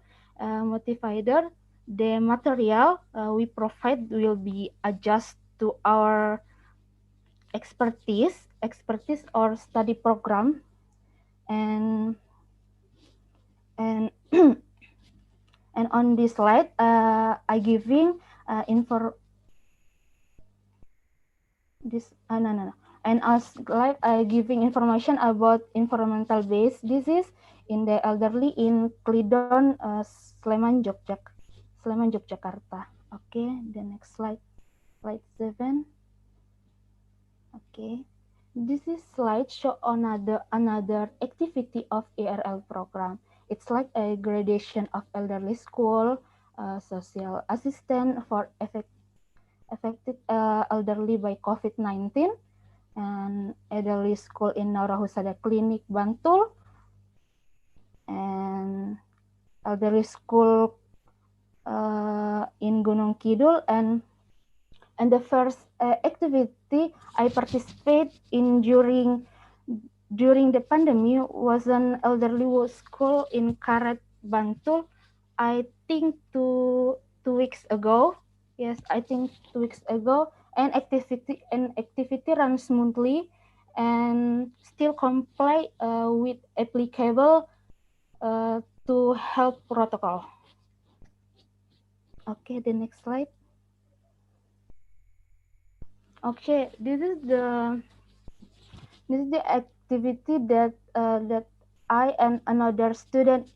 The material we provide will be adjust to our expertise or study program, and and and on this slide I giving info this no. And as like giving information about environmental based disease in the elderly in Klidon, Sleman, Yogyakarta. Okay, the next slide, slide 7. Okay, this is slide show another activity of ERL program. It's like a gradation of elderly school, social assistant for affected elderly by COVID-19, and elderly school in Naurahusada Clinic, Bantul, and elderly school in Gunung Kidul, and the first activity I participate in during the pandemic was an elderly school in Karet, Bantul. I think two weeks ago. Yes, I think 2 weeks ago. And activity runs smoothly and still comply with applicable to health protocol. Okay, the next slide. Okay, this is the activity that I and another student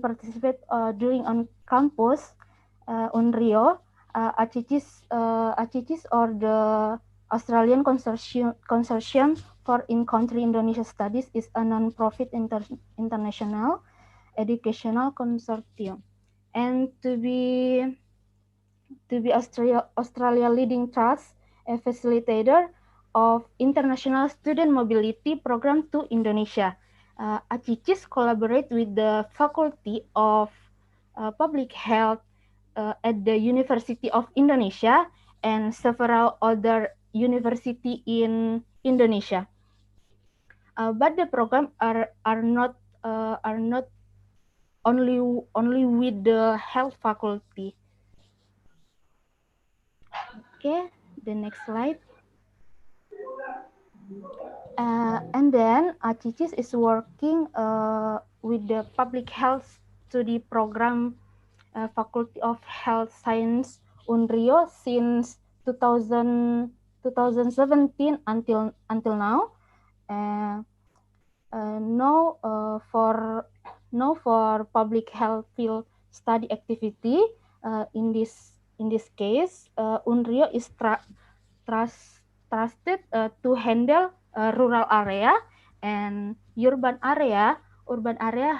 participate during on campus Unrio. ACICIS or the Australian Consortium for In-Country Indonesia Studies is a non-profit international educational consortium, and to be Australia leading trust, a facilitator of international student mobility program to Indonesia. ACICIS collaborate with the Faculty of Public Health at the University of Indonesia and several other university in Indonesia. But the program are not only with the health faculty. Okay, the next slide. And then ACICIS is working with the public health study program Faculty of Health Science Unrio since 2017 until now. Now for public health field study activity in this case, Unrio is trusted to handle rural area, and urban area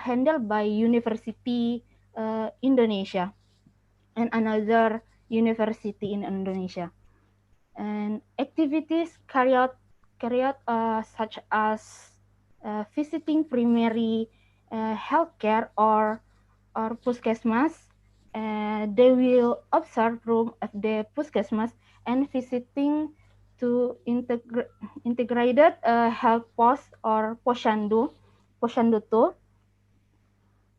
handled by University Indonesia and another university in Indonesia. And activities carried out such as visiting primary healthcare or puskesmas. They will observe room at the puskesmas and visiting to integrated health post or posyandu too.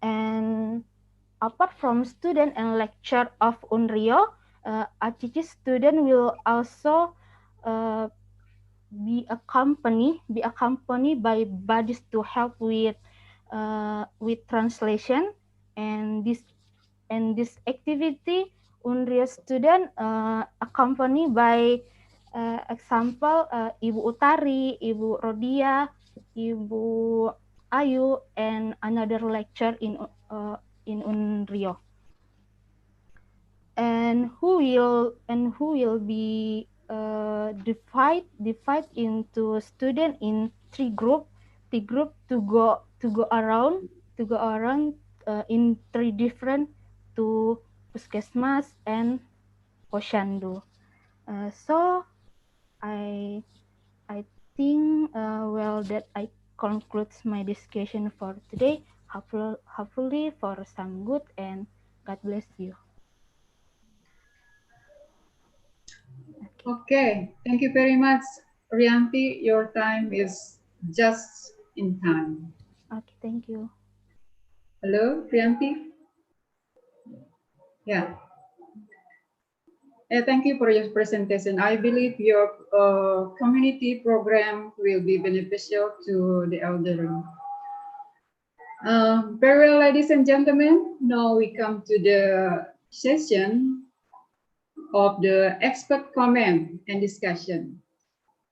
And apart from student and lecture of Unrio, ACICIS student will also be accompanied by buddies to help with translation. And this activity, Unrio student accompanied by example Ibu Utari, Ibu Rodia, Ibu Ayu, and another lecture in Unrio. And who will be divide into student in three group to go around in three different to puskesmas and posyandu. So I I think well that I concludes my discussion for today. Hopefully for some good, and God bless you. Okay, thank you very much, Rianti. Your time is just in time. Okay, thank you. Hello, Rianti. Yeah. Thank you for your presentation. I believe your community program will be beneficial to the elderly. Very well, ladies and gentlemen, now we come to the session of the expert comment and discussion.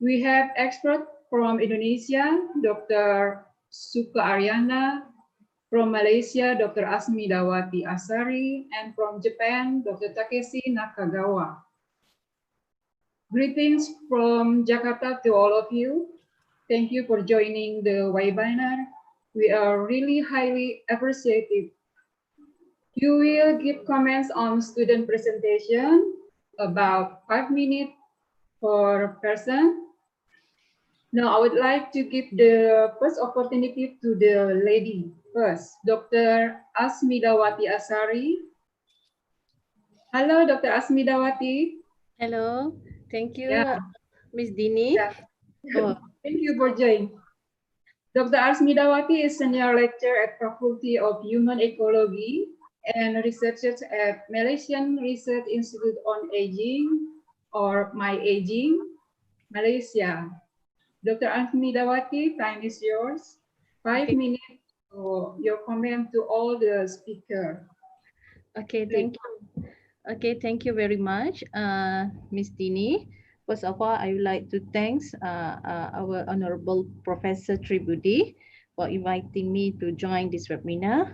We have expert from Indonesia, Dr. Suka Aryana, from Malaysia, Dr. Asmi Dawati Asari, and from Japan, Dr. Takeshi Nakagawa. Greetings from Jakarta to all of you. Thank you for joining the webinar. We are really highly appreciative. You will give comments on student presentation, about 5 minutes per person. Now, I would like to give the first opportunity to the lady first, Dr. Asmidawati Asari. Hello, Dr. Asmidawati. Hello, thank you, Yeah. Miss Dini. Yeah. Oh, Thank you for joining. Dr. Asmidawati is senior lecturer at Faculty of Human Ecology and researcher at Malaysian Research Institute on Aging, or My Aging, Malaysia. Dr. Asmidawati, time is yours. 5 okay. minutes for your comment to all the speakers. Okay, thank you. Okay, thank you very much, Miss Dini. First of all, I would like to thank our Honorable Professor Tribudi for inviting me to join this webinar,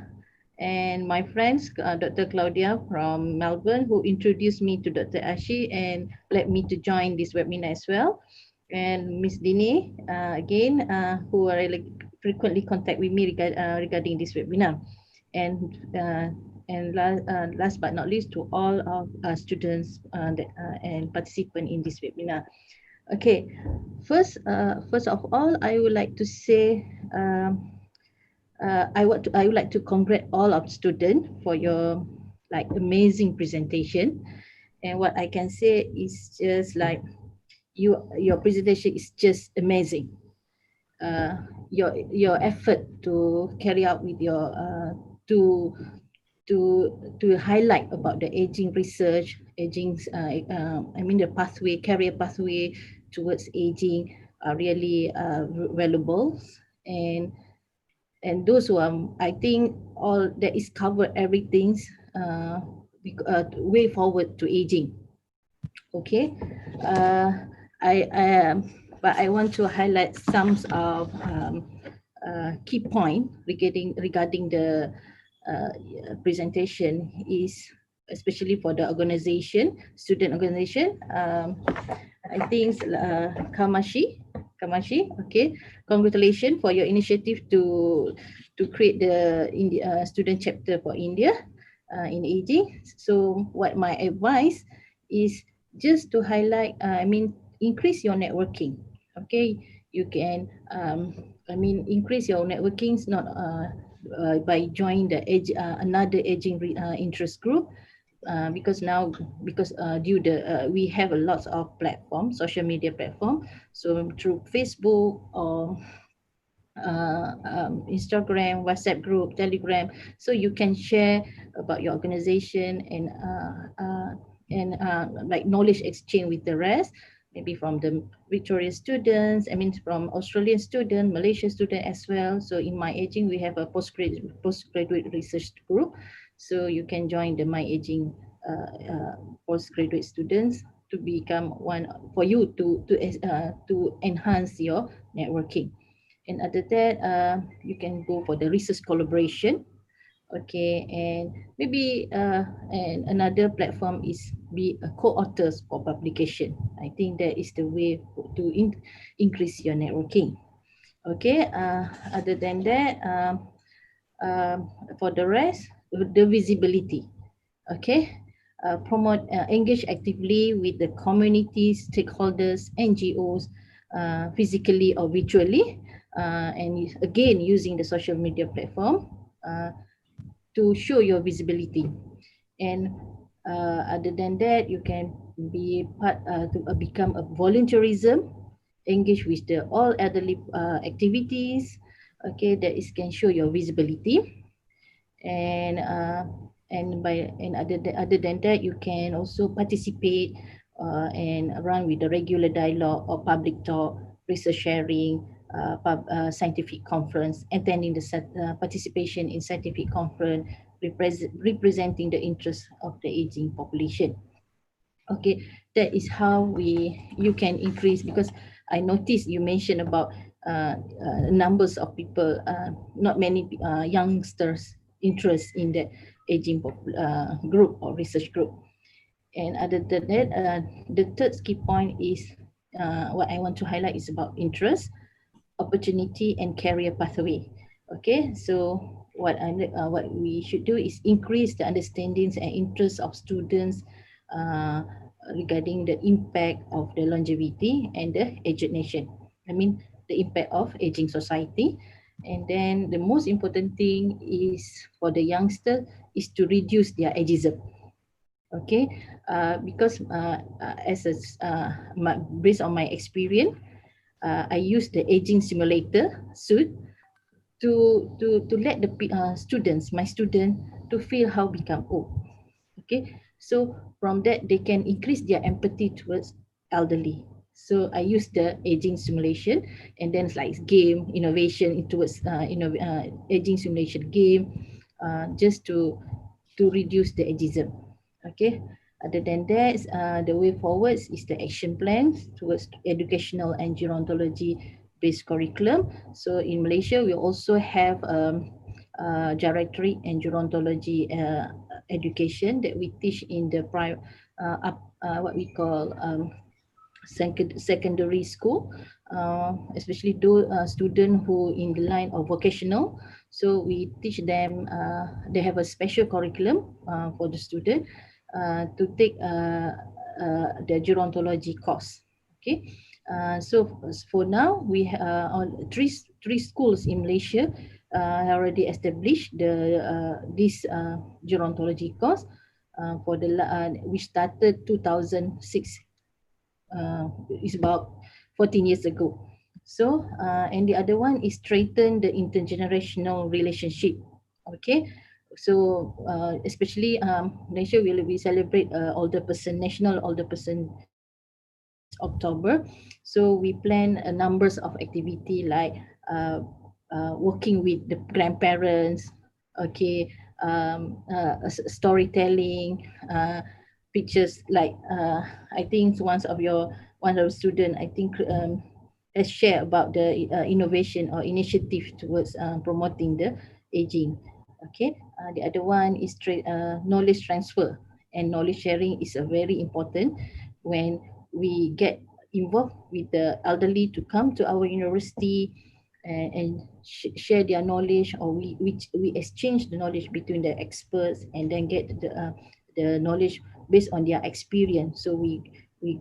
and my friends, Dr. Claudia from Melbourne, who introduced me to Dr. Ashi and led me to join this webinar as well. And Miss Dini, again, who are frequently contact with me regarding this webinar. And last but not least, to all of students and participants in this webinar. Okay, first of all, I would like to say I would like to congratulate all of students for your amazing presentation. And what I can say is just like your presentation is just amazing. Your effort to carry out with your to highlight about the aging research, I mean the career pathway towards aging are really valuable, and those who I think all that is covered everything way forward to aging. Okay, but I want to highlight some of key point regarding the presentation is especially for the student organization. I think Kamashi, okay, congratulations for your initiative to create the student chapter for India in aging. So what my advice is just to highlight, increase your networking. Okay, you can, increase your networking, not by joining the another aging interest group. Because we have a lot of platforms, social media platform. So through Facebook or Instagram, WhatsApp group, Telegram, so you can share about your organization and like knowledge exchange with the rest, maybe from the Victoria students, from Australian student, Malaysian student as well. So in My Aging, we have a postgraduate research group. So you can join the My Aging postgraduate students to become one for you to enhance your networking. And other that, you can go for the research collaboration. Okay, and maybe and another platform is be a co-authors for publication. I think that is the way to increase your networking. Okay, other than that, for the rest, the visibility. Okay, engage actively with the community, stakeholders, NGOs, physically or virtually, and again using the social media platform to show your visibility. And other than that, you can be part to become a volunteerism, engage with the all elderly activities. Okay, that is can show your visibility, and other than that, you can also participate and run with the regular dialogue or public talk, research sharing, scientific conference, attending the participation in scientific conference, representing the interests of the aging population. Okay, that is how you can increase, because I noticed you mentioned about numbers of people, not many youngsters interest in the aging group or research group. And other than that, the third key point is what I want to highlight is about interest, opportunity, and career pathway. Okay, so what we should do is increase the understandings and interests of students regarding the impact of the longevity and the aged nation. I mean, the impact of aging society. And then the most important thing is for the youngster is to reduce their ageism. Okay, because based on my experience, I use the aging simulator suit to let the students, my student, to feel how become old. Okay, so from that they can increase their empathy towards elderly. So I use the aging simulation, and then it's like game innovation towards aging simulation game, just to reduce the ageism. Okay, other than that, the way forward is the action plan towards educational and gerontology based curriculum. So in Malaysia, we also have geriatric and gerontology education that we teach in the what we call secondary school, especially those students who in the line of vocational. So we teach them, they have a special curriculum for the student to take the gerontology course. Okay, so for now we have three schools in Malaysia already established this gerontology course for the we started 2006. It's about 14 years ago. So, and the other one is strengthen the intergenerational relationship. Okay, so especially Malaysia will we celebrate older person, National Older Person Day this October. So we plan numbers of activity like working with the grandparents. Okay, storytelling, pictures like I think one of the student I think has shared about the innovation or initiative towards promoting the aging. Okay, the other one is knowledge transfer, and knowledge sharing is a very important when we get involved with the elderly to come to our university and share their knowledge, or we exchange the knowledge between the experts and then get the knowledge based on their experience. So we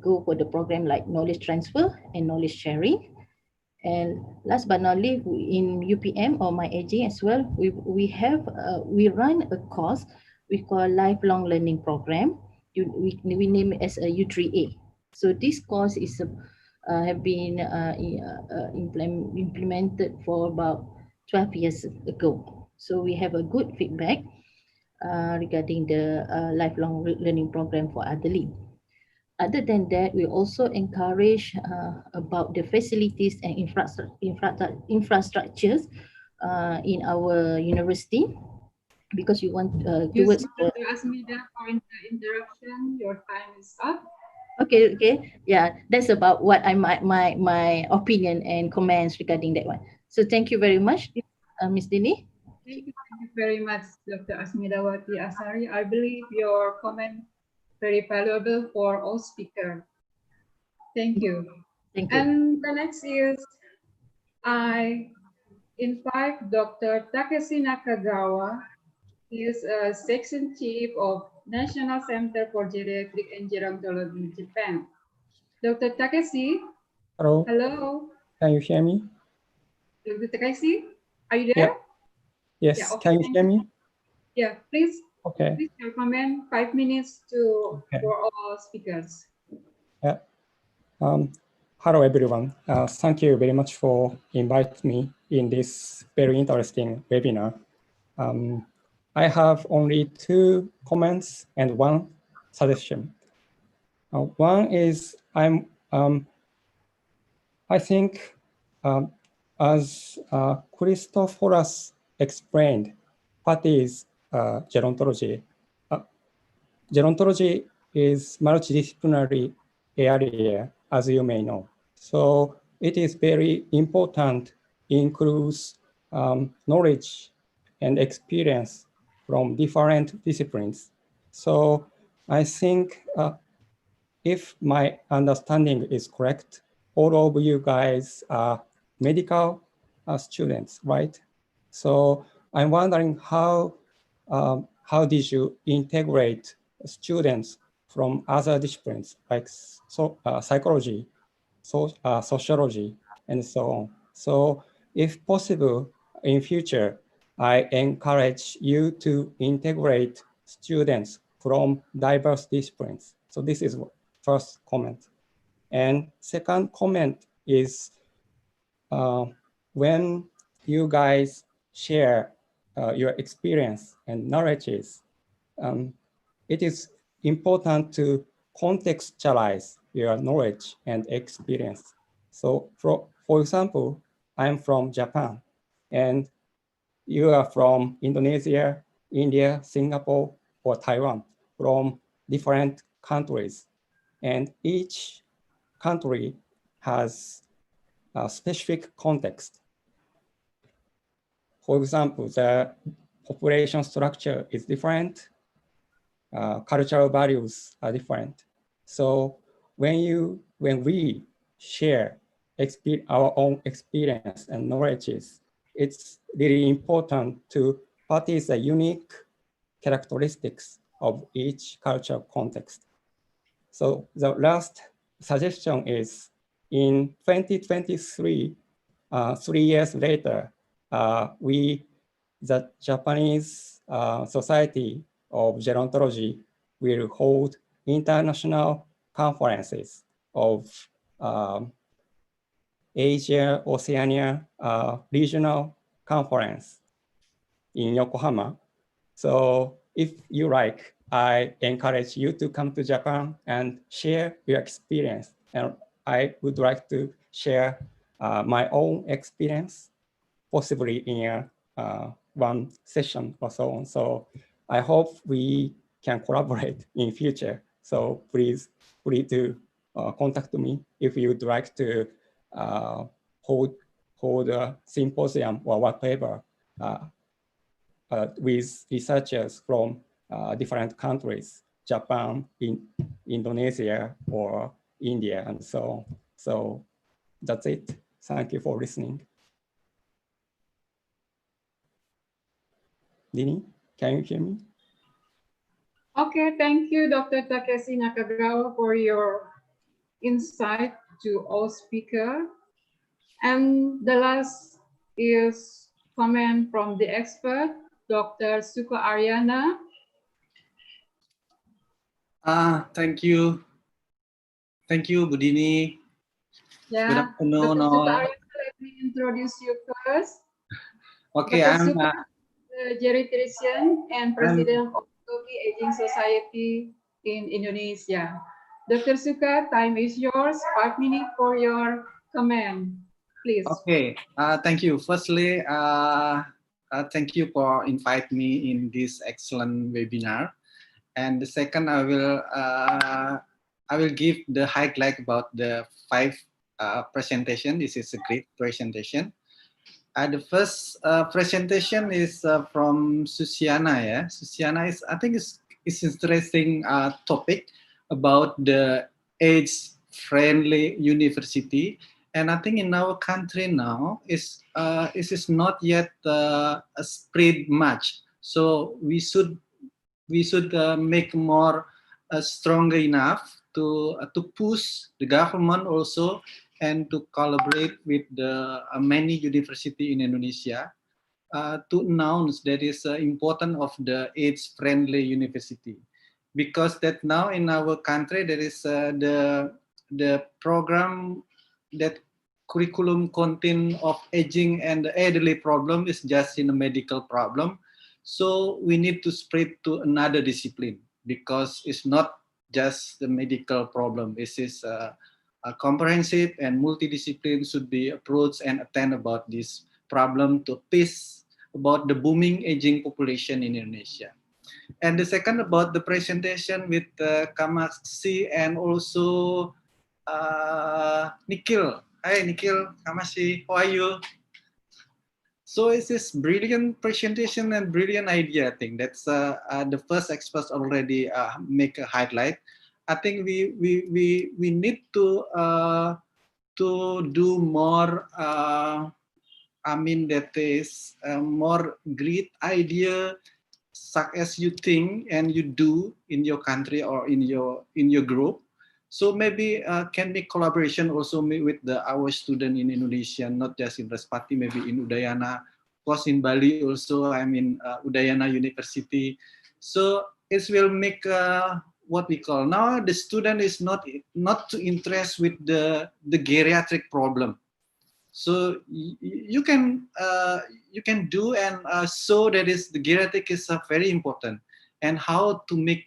go for the program like knowledge transfer and knowledge sharing. And last but not least, in UPM or my aging as well, we run a course we call lifelong learning program. We name it as a U3A. So this course is have been implemented for about 12 years ago. So we have a good feedback regarding the lifelong learning program for elderly. Other than that, we also encourage about the facilities and infrastructures in our university, because you want towards Dr. Asmida, for the interruption, your time is up. Okay, yeah, that's about what my opinion and comments regarding that one. So thank you very much, Ms. Dini. Thank you very much, Dr. Asmidawati Asari. I believe your comment very valuable for all speakers. Thank you. Thank you. And the next is I invite Dr. Takeshi Nakagawa. He is a section chief of National Center for Geriatric and Gerontology, Japan. Dr. Takeshi, Hello. hello. Can you hear me? Dr. Takeshi, are you there? Yeah. Yes. Yeah, okay, Can you hear me? Yeah, please. Okay. Please your comment 5 minutes to for all speakers. Yeah. Hello, everyone. Thank you very much for inviting me in this very interesting webinar. I have only 2 comments and 1 suggestion. One is I think as Christophorus explained, what is gerontology? Gerontology is multidisciplinary area, as you may know. So it is very important, includes knowledge and experience from different disciplines. So I think if my understanding is correct, all of you guys are medical students, right? So I'm wondering how did you integrate students from other disciplines like psychology, sociology, and so on. So if possible, in future, I encourage you to integrate students from diverse disciplines. So this is first comment. And second comment is when you guys share your experience and knowledges, it is important to contextualize your knowledge and experience. So for example, I'm from Japan and you are from Indonesia, India, Singapore, or Taiwan, from different countries. And each country has a specific context. For example, the population structure is different, cultural values are different. So when we share our own experience and knowledges, it's really important to what is the unique characteristics of each cultural context. So the last suggestion is in 2023, 3 years later, the Japanese Society of Gerontology will hold international conferences of Asia, Oceania regional conference in Yokohama. So if you like, I encourage you to come to Japan and share your experience. And I would like to share my own experience, possibly in one session or so on. So I hope we can collaborate in future. So please do contact me if you would like to hold a symposium or whatever with researchers from different countries, Japan, Indonesia, or India, and so on. So that's it. Thank you for listening. Dini, can you hear me? Okay, thank you, Dr. Takeshi Nakagawa, for your insight to all speakers. And the last is comment from the expert, Dr. Suko Ariana. Thank you. Thank you, Budini. Yeah, Good afternoon, Dr. Suko all. Ariana, let me introduce you first. Okay, Dr. Suko, geriatrician and president of Turkey Aging Society in Indonesia. Dr. Suka, time is yours. 5 minutes for your comment, please. Okay, thank you. Firstly, thank you for inviting me in this excellent webinar. And the second, I will give the highlight about the 5 presentation. This is a great presentation. The first presentation is from Susiana. Yeah, Susiana is, I think, is interesting topic about the age-friendly university, and I think in our country now is not yet spread much. So we should we should make more stronger enough to push the government also and to collaborate with the many university in Indonesia to announce that is important of the age-friendly university, because that now in our country there is the program that curriculum content of aging and the elderly problem is just in a medical problem. So we need to spread to another discipline, because it's not just the medical problem. This is a comprehensive and multidiscipline should be approached and attend about this problem to peace about the booming aging population in Indonesia. And the second about the presentation with Kamaksi and also Nikhil. Hi Nikhil, Kamashi, how are you? So it's this brilliant presentation and brilliant idea. I think that's the first experts already make a highlight. I think we need to do more. I mean that is more great idea, such as you think and you do in your country or in your group. So maybe can make collaboration also with our student in Indonesia, not just in Respati, maybe in Udayana, of course in Bali also. I mean Udayana University. So it will make what we call now the student is not too interested with the geriatric problem. So you can do and so that is the geriatric is very important, and how to make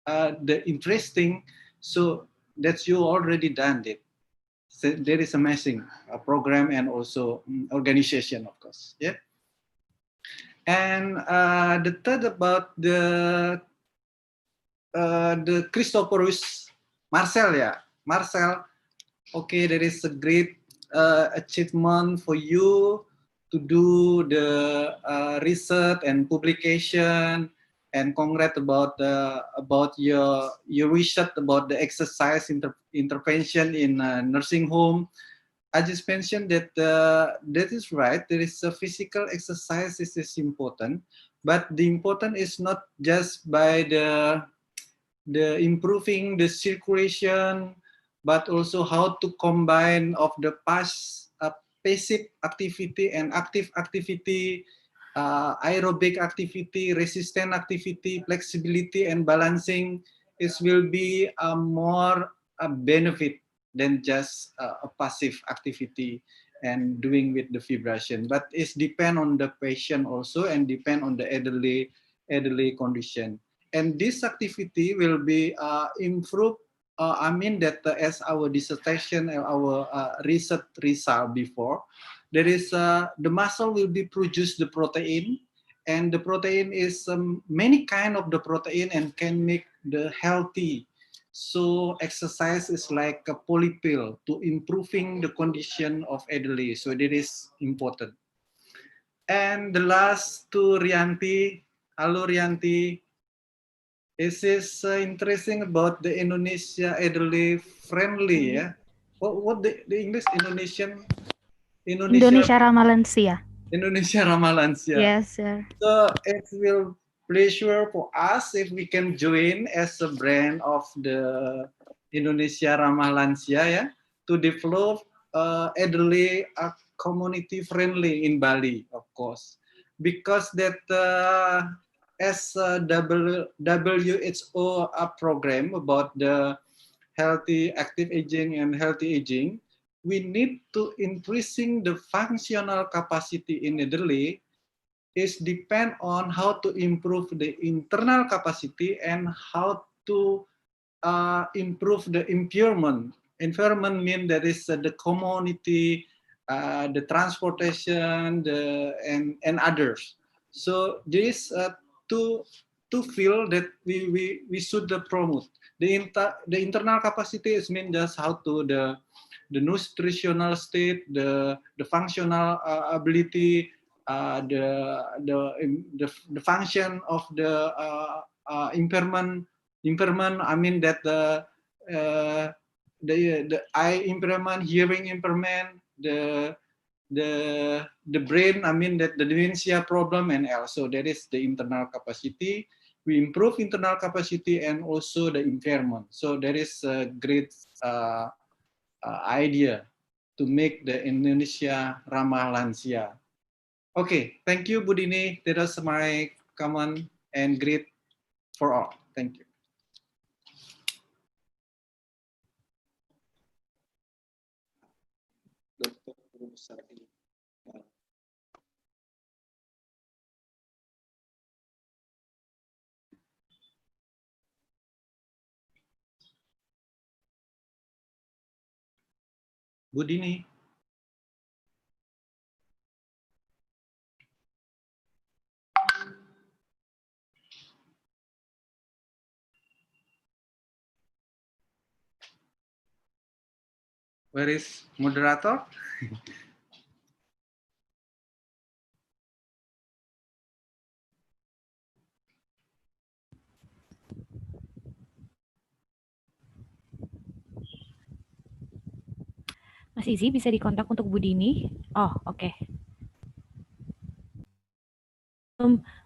the interesting. So that's you already done it. So there is amazing program and also organization, of course. Yeah. And the third about the Christophorus Marcel, yeah, Marcel. Okay, there is a great achievement for you to do the research and publication, and congrats about your research about the exercise intervention in nursing home. I just mentioned that that is right. There is a physical exercise is important, but the important is not just by the improving the circulation, but also how to combine of the passive activity and active activity, aerobic activity, resistant activity, flexibility, and balancing. It will be a more benefit than just a passive activity and doing with the vibration. But it's depend on the patient also and depend on the elderly condition. And this activity will be improved. I mean that as our dissertation, our research result before, there is the muscle will be produce the protein, and the protein is many kind of the protein and can make the healthy. So exercise is like a polypill to improving the condition of elderly. So that is important. And the last to Rianti. Hello Rianti. This is interesting about the Indonesia elderly friendly, yeah. What the English Indonesia Indonesia Ramah Lansia. Indonesia Ramah Lansia. Yes, sir. So it will pleasure for us if we can join as a brand of the Indonesia Ramah Lansia, yeah, to develop elderly community friendly in Bali, of course, because that as WHO program about the healthy active aging and healthy aging, we need to increasing the functional capacity in elderly is depend on how to improve the internal capacity and how to improve the environment. Environment means that is the community, the transportation, and others. So there is two field that we should promote. The internal capacity is mean just how to the nutritional state, the functional ability, the function of the impairment. I mean that the eye impairment, hearing impairment, the brain. I mean that the dementia problem, and also there is the internal capacity. we improve internal capacity and also the environment. So there is a great idea to make the Indonesia ramah lansia. Okay, thank you, Budini. That is my comment and great for all. Thank you. Budini. Where is moderator? Mas Izi bisa dikontak untuk Bu Dini. Oh, oke.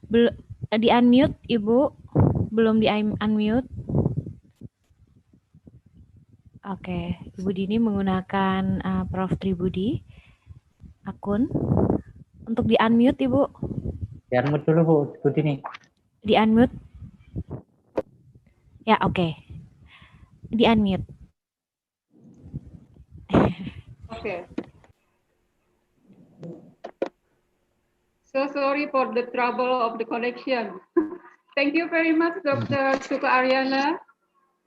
Belum di unmute Ibu. Belum di unmute. Oke, Ibu Dini menggunakan Prof. Tribudi akun. Untuk di unmute Ibu. Di unmute dulu Bu Dini. Di unmute. Ya, oke. Di unmute. Okay. So sorry for the trouble of the connection. Thank you very much, Dr. Suka Ariana,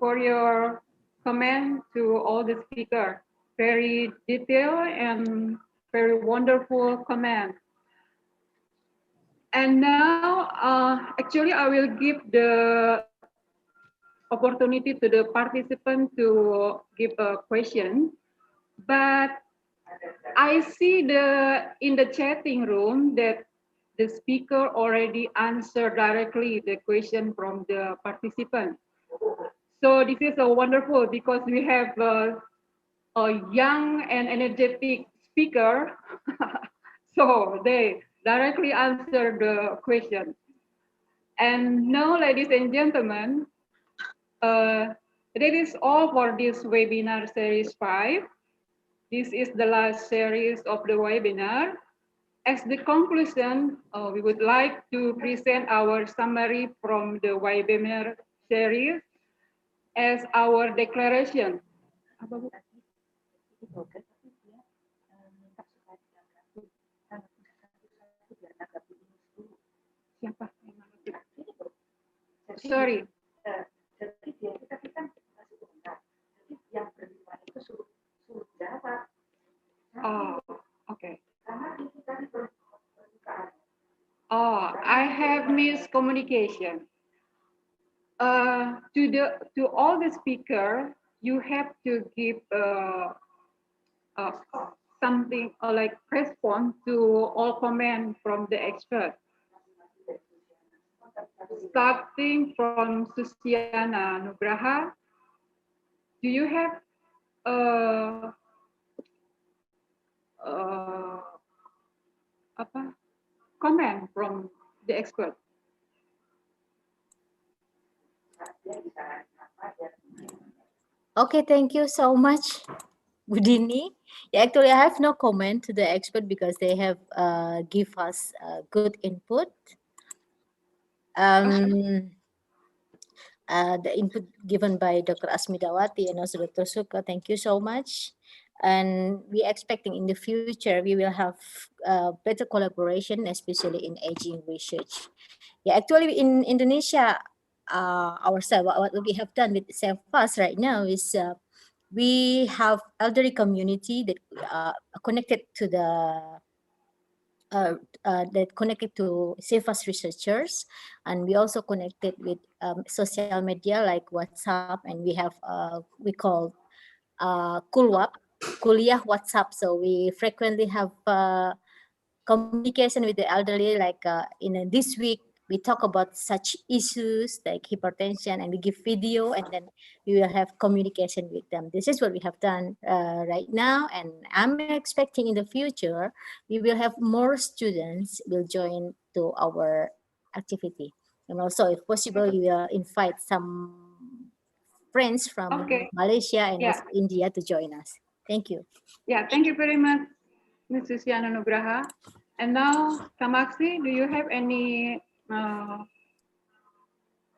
for your comment to all the speakers. Very detailed and very wonderful comment. And now, actually, I will give the opportunity to the participant to give a question. But I see in the chatting room that the speaker already answered directly the question from the participant. So this is a wonderful because we have a young and energetic speaker. So they directly answered the question. And now, ladies and gentlemen, that is all for this webinar series 5. This is the last series of the webinar. As the conclusion, we would like to present our summary from the webinar series as our declaration. Sorry. Oh, okay. Oh, I have miscommunication. To all the speaker, you have to give something like response to all comments from the expert. Starting from Susiana Nugraha, do you have comment from the expert? Okay, thank you so much, Budini. Yeah, actually, I have no comment to the expert because they have give us good input. The input given by Dr. Asmidawati and also Dr. Suka, thank you so much. And we're expecting in the future, we will have better collaboration, especially in aging research. Yeah, actually in Indonesia, ourselves, what we have done with SafeFast right now is we have elderly community that connected to that connected to SafeFast researchers, and we also connected with social media like WhatsApp, and we have we call kuliah WhatsApp. So we frequently have communication with the elderly, like this week we talk about such issues like hypertension, and we give video, and then we will have communication with them. This is what we have done right now, and I'm expecting in the future we will have more students will join to our activity. And also, if possible, you will invite some friends from Okay. Malaysia and Yeah. also India to join us. Thank you. Yeah, thank you very much, Mrs. Yana Nugraha. And now, Kamaksi, do you have any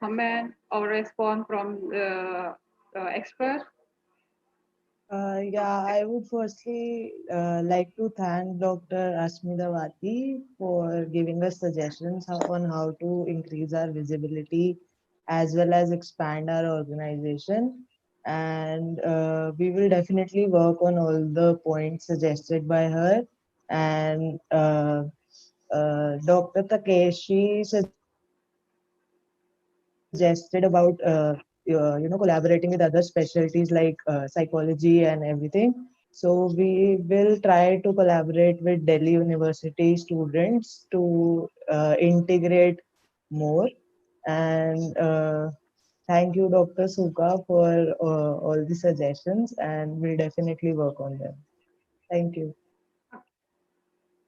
comment or response from the expert? Yeah, I would firstly like to thank Dr. Asmidawati for giving us suggestions on how to increase our visibility as well as expand our organization. And we will definitely work on all the points suggested by her. And Dr. Takeshi suggested about collaborating with other specialties like psychology and everything. So we will try to collaborate with Delhi University students to integrate more. And thank you, Dr. Suka, for all the suggestions, and we'll definitely work on them. Thank you.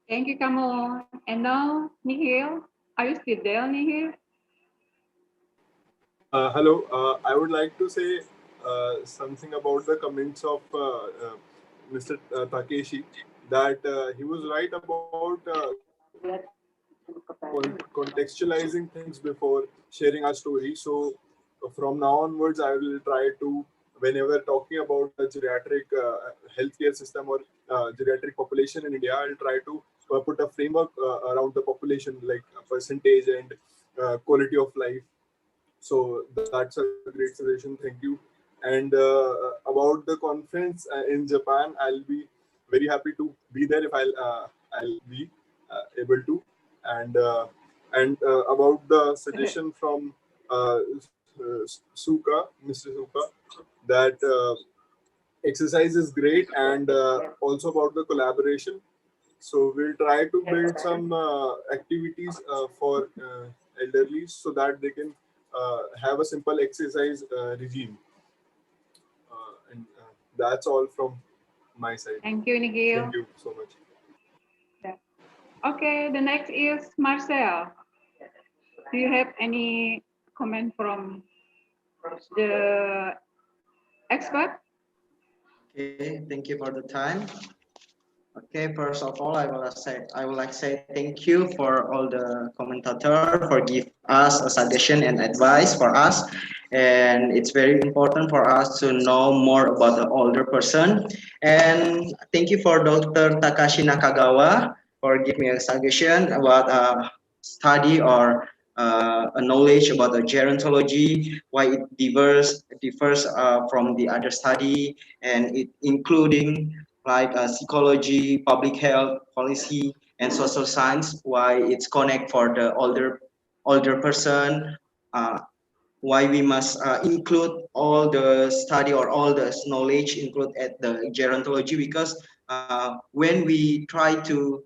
Thank you, Kamo. And now, Nihil, are you still there, Nihil? Hello, I would like to say something about the comments of Mr. Takeshi, that he was right about contextualizing things before sharing our story. So from now onwards, I will try to, whenever talking about the geriatric healthcare system or geriatric population in India, I'll try to put a framework around the population, like percentage and quality of life. So that's a great suggestion. Thank you. And about the conference in Japan, I'll be very happy to be there if I'll be able to. And about the suggestion from Suka, Mr. Suka, that exercise is great, and also about the collaboration. So we'll try to build some activities for elderly so that they can have a simple exercise regime. And that's all from my side. Thank you, Nihil. Thank you so much. Yeah. Okay, the next is Marcel. Do you have any comment from the expert? Okay, thank you for the time. Okay, first of all, I would like to say thank you for all the commentator for give us a suggestion and advice for us, and it's very important for us to know more about the older person. And thank you for Dr. Takashi Nakagawa for giving me a suggestion about study or a knowledge about the gerontology, why it differs from the other study, and it including like psychology, public health, policy, and social science, why it's connect for the older person, uh, why we must include all the study or all the knowledge include at the gerontology, because when we try to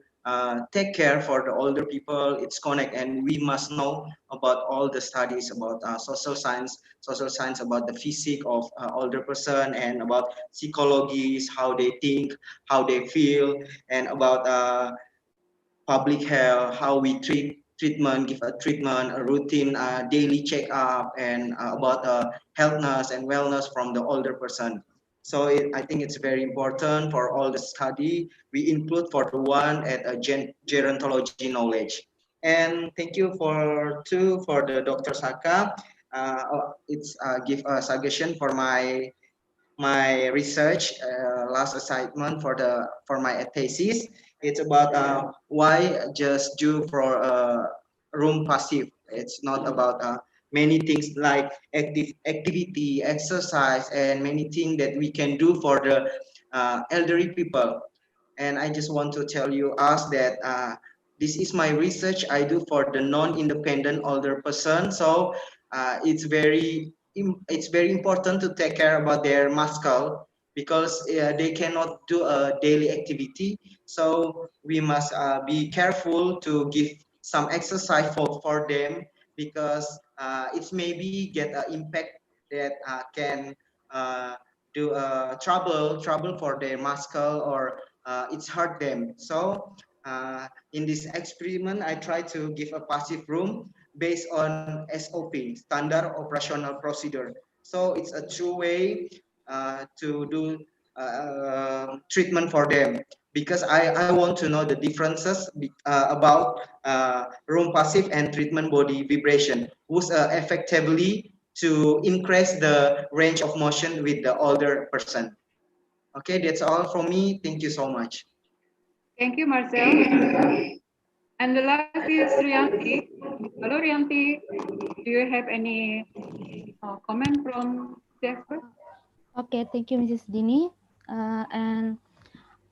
take care for the older people, it's connect, and we must know about all the studies about social science about the physique of older person, and about psychologies, how they think, how they feel, and about public health, how we treatment, give a treatment, a routine, daily checkup, and about healthness and wellness from the older person. So I think it's very important for all the study we include for the one at a gerontology knowledge. And thank you for the Dr. Saka. It's give a suggestion for my research last assignment for my thesis. It's about why just do for room passive. It's not about many things like activity, exercise, and many things that we can do for the elderly people. And I just want to tell you us that this is my research I do for the non-independent older person. So it's very important to take care about their muscle, because they cannot do a daily activity. So we must be careful to give some exercise for them, because it's maybe get an impact that can do trouble for their muscle, or it's hurt them. So in this experiment, I try to give a passive room based on SOP, standard operational procedure. So it's a true way to do treatment for them, because I want to know the differences about room passive and treatment body vibration, which effectively to increase the range of motion with the older person. Okay, that's all from me. Thank you so much. Thank you, Marcel. And the last is Rianti. Hello, Rianti. Do you have any comment from the expert? Okay, thank you, Mrs. Dini. And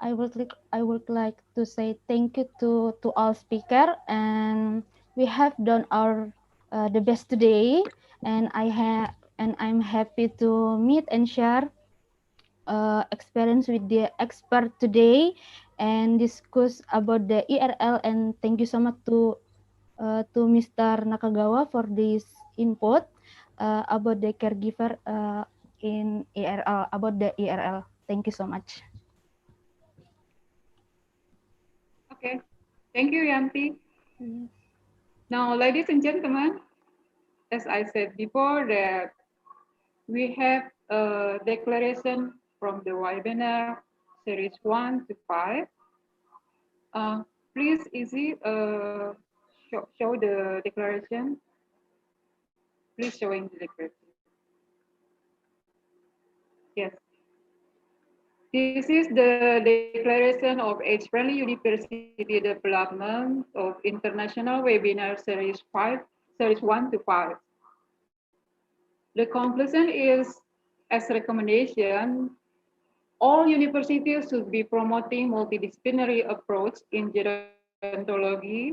I would like to say thank you to all speaker, and we have done our the best today, and I'm happy to meet and share experience with the expert today and discuss about the ERL, and thank you so much to Mr. Nakagawa for this input about the caregiver in ERL, about the ERL. Thank you so much. Okay, thank you, Rianti. Now, ladies and gentlemen, as I said before, that we have a declaration from the webinar series 1 to 5. Please, Izzy, show the declaration. Please showing the declaration. Yes. This is the declaration of Age-Friendly University Development of International Webinar Series 5, Series 1 to 5. The conclusion is, as recommendation, all universities should be promoting multidisciplinary approach in gerontology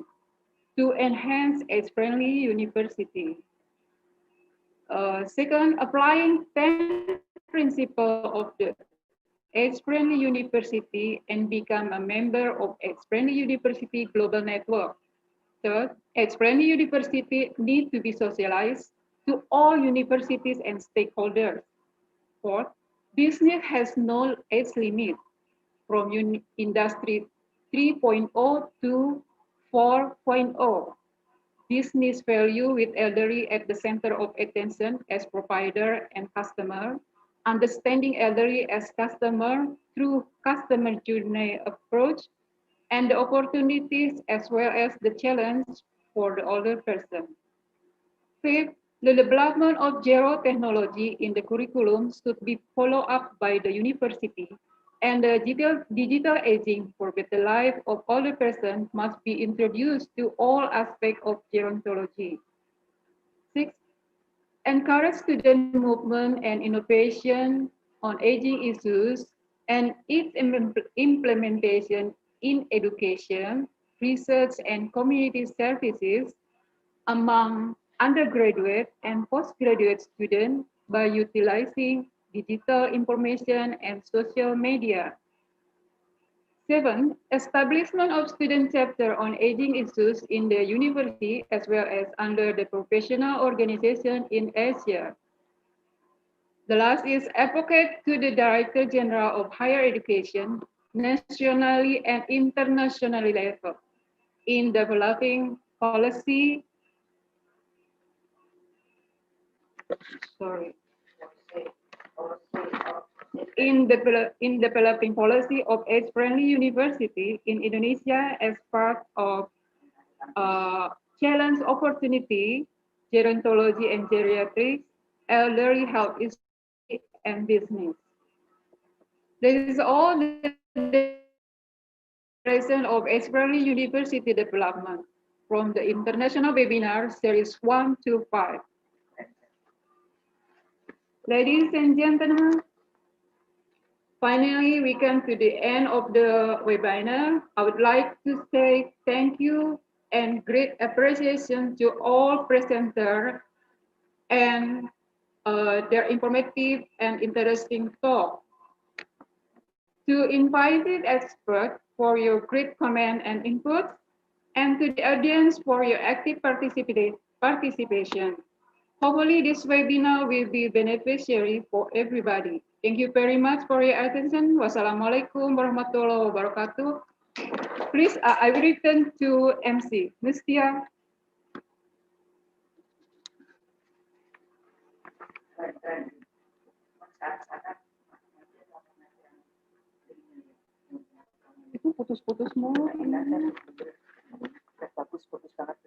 to enhance age-friendly university. Second, applying 10 principles of the age-friendly university and become a member of age-friendly university global network. Third, age-friendly university need to be socialized to all universities and stakeholders. Fourth, business has no age limit from industry 3.0 to 4.0. Business value with elderly at the center of attention as provider and customer, understanding elderly as customer through customer journey approach, and the opportunities as well as the challenge for the older person. Fifth, the development of zero technology in the curriculum should be followed up by the university, and the digital aging for better life of older persons must be introduced to all aspects of gerontology. Sixth, encourage student movement and innovation on aging issues and its implementation in education, research, and community services among undergraduate and postgraduate students by utilizing digital information and social media. Seven, establishment of student chapter on aging issues in the university as well as under the professional organization in Asia. The last is advocate to the Director General of Higher Education, nationally and internationally level, in developing policy, in developing policy of age-friendly university in Indonesia as part of challenge opportunity, gerontology and geriatrics, elderly health and business. This is all the declaration of age-friendly university development from the international webinar series 1 to 5. Ladies and gentlemen, finally, we come to the end of the webinar. I would like to say thank you and great appreciation to all presenters and their informative and interesting talk. To invited experts for your great comment and input, and to the audience for your active participation. Hopefully this webinar will be beneficiary for everybody. Thank you very much for your attention. Wassalamualaikum warahmatullahi wabarakatuh. Please, I will return to MC. Ms. Tia. Itu putus-putus mulu. Putus banget.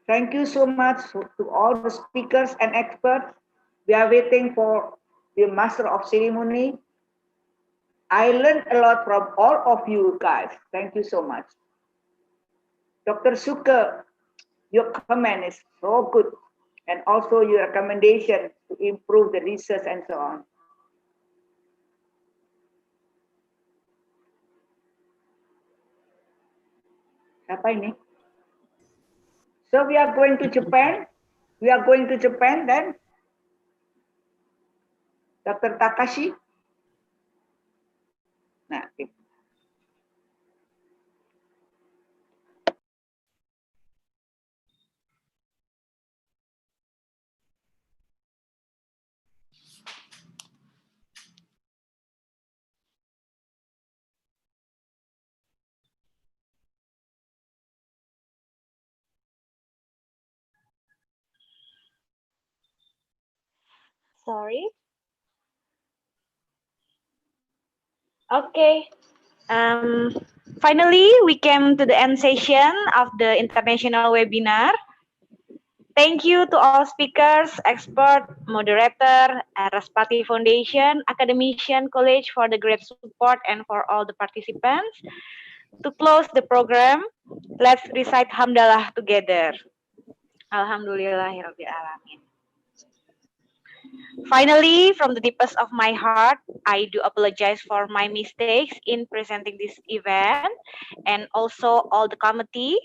Thank you so much to all the speakers and experts. We are waiting for the Master of Ceremony. I learned a lot from all of you guys. Thank you so much. Dr. Suka, your comment is so good. And also your recommendation to improve the research and so on. Siapa ini? So we are going to Japan. We are going to Japan then. Dr. Takashi. Nah, okay. Sorry. Okay. Finally, we came to the end session of the international webinar. Thank you to all speakers, expert, moderator, Respati Foundation, academician, college for the great support and for all the participants. To close the program, let's recite Hamdalah together. Alhamdulillahirabbil alamin. Finally, from the deepest of my heart, I do apologize for my mistakes in presenting this event and also all the committee.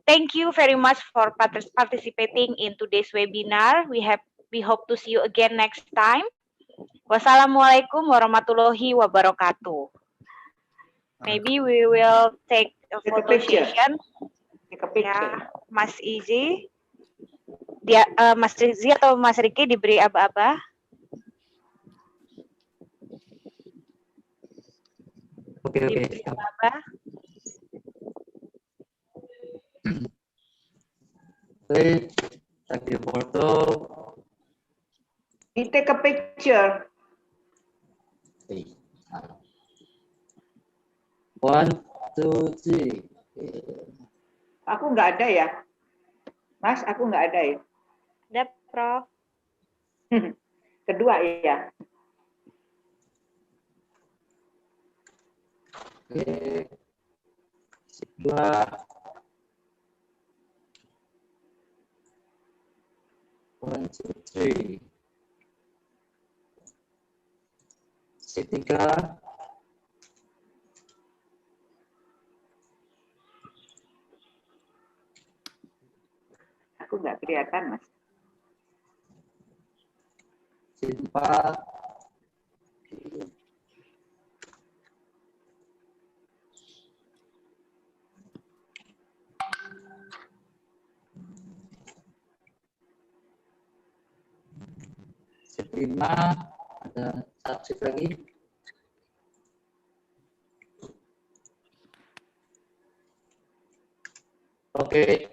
Thank you very much for participating in today's webinar. We hope to see you again next time. Wassalamualaikum warahmatullahi wabarakatuh. Maybe we will take a photo session. Take a picture. Ya, Mas Izzy. Dia, Mas Izzy atau Mas Riki diberi aba-aba? Oke. Diberi aba-aba. Please take your photo. We take a picture. Okay. 1, 2, 3. Aku nggak ada ya. Mas, aku nggak ada ya. Ada, Prof. Kedua ya. Oke. Kedua. 1, 2, 3. Ketiga. Aku nggak kelihatan, Mas. Empat. Lima. Ada satu lagi. Oke.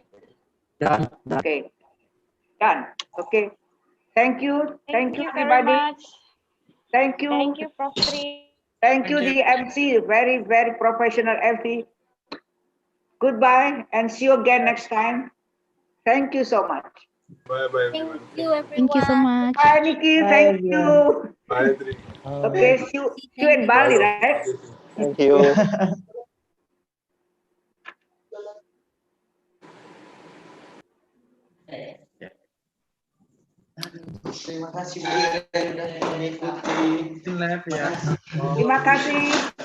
Done. Okay. Done. Okay. Thank you. Thank you, very everybody. much. Thank you. Thank you, Prof. Tri. Thank you, the MC. Very, very professional MC. Goodbye and see you again next time. Thank you so much. Bye-bye. Thank you, everyone. Thank you so much. Bye, Nikki. Bye, Thank everyone. you. Bye, Tri. Okay, see you in Bali, right? Thank you. Terima kasih Bu yang sudah mengikuti. Terima kasih.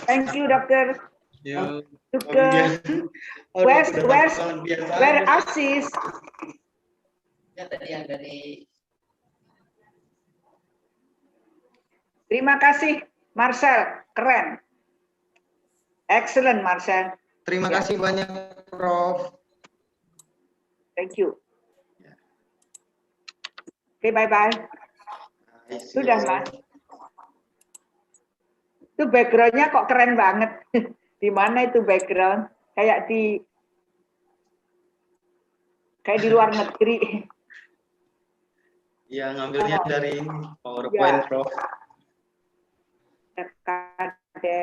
Thank you, Dokter. Yo. Where Asis? Ya tadi yang dari Terima kasih, Marcel. Keren. Excellent, Marcel. Terima kasih banyak, Prof. Thank you. Oke, bye-bye. Sudah, Mas. Itu background-nya kok keren banget. Di mana itu background? Kayak di luar negeri. Ya, ngambilnya dari PowerPoint, Prof. Kade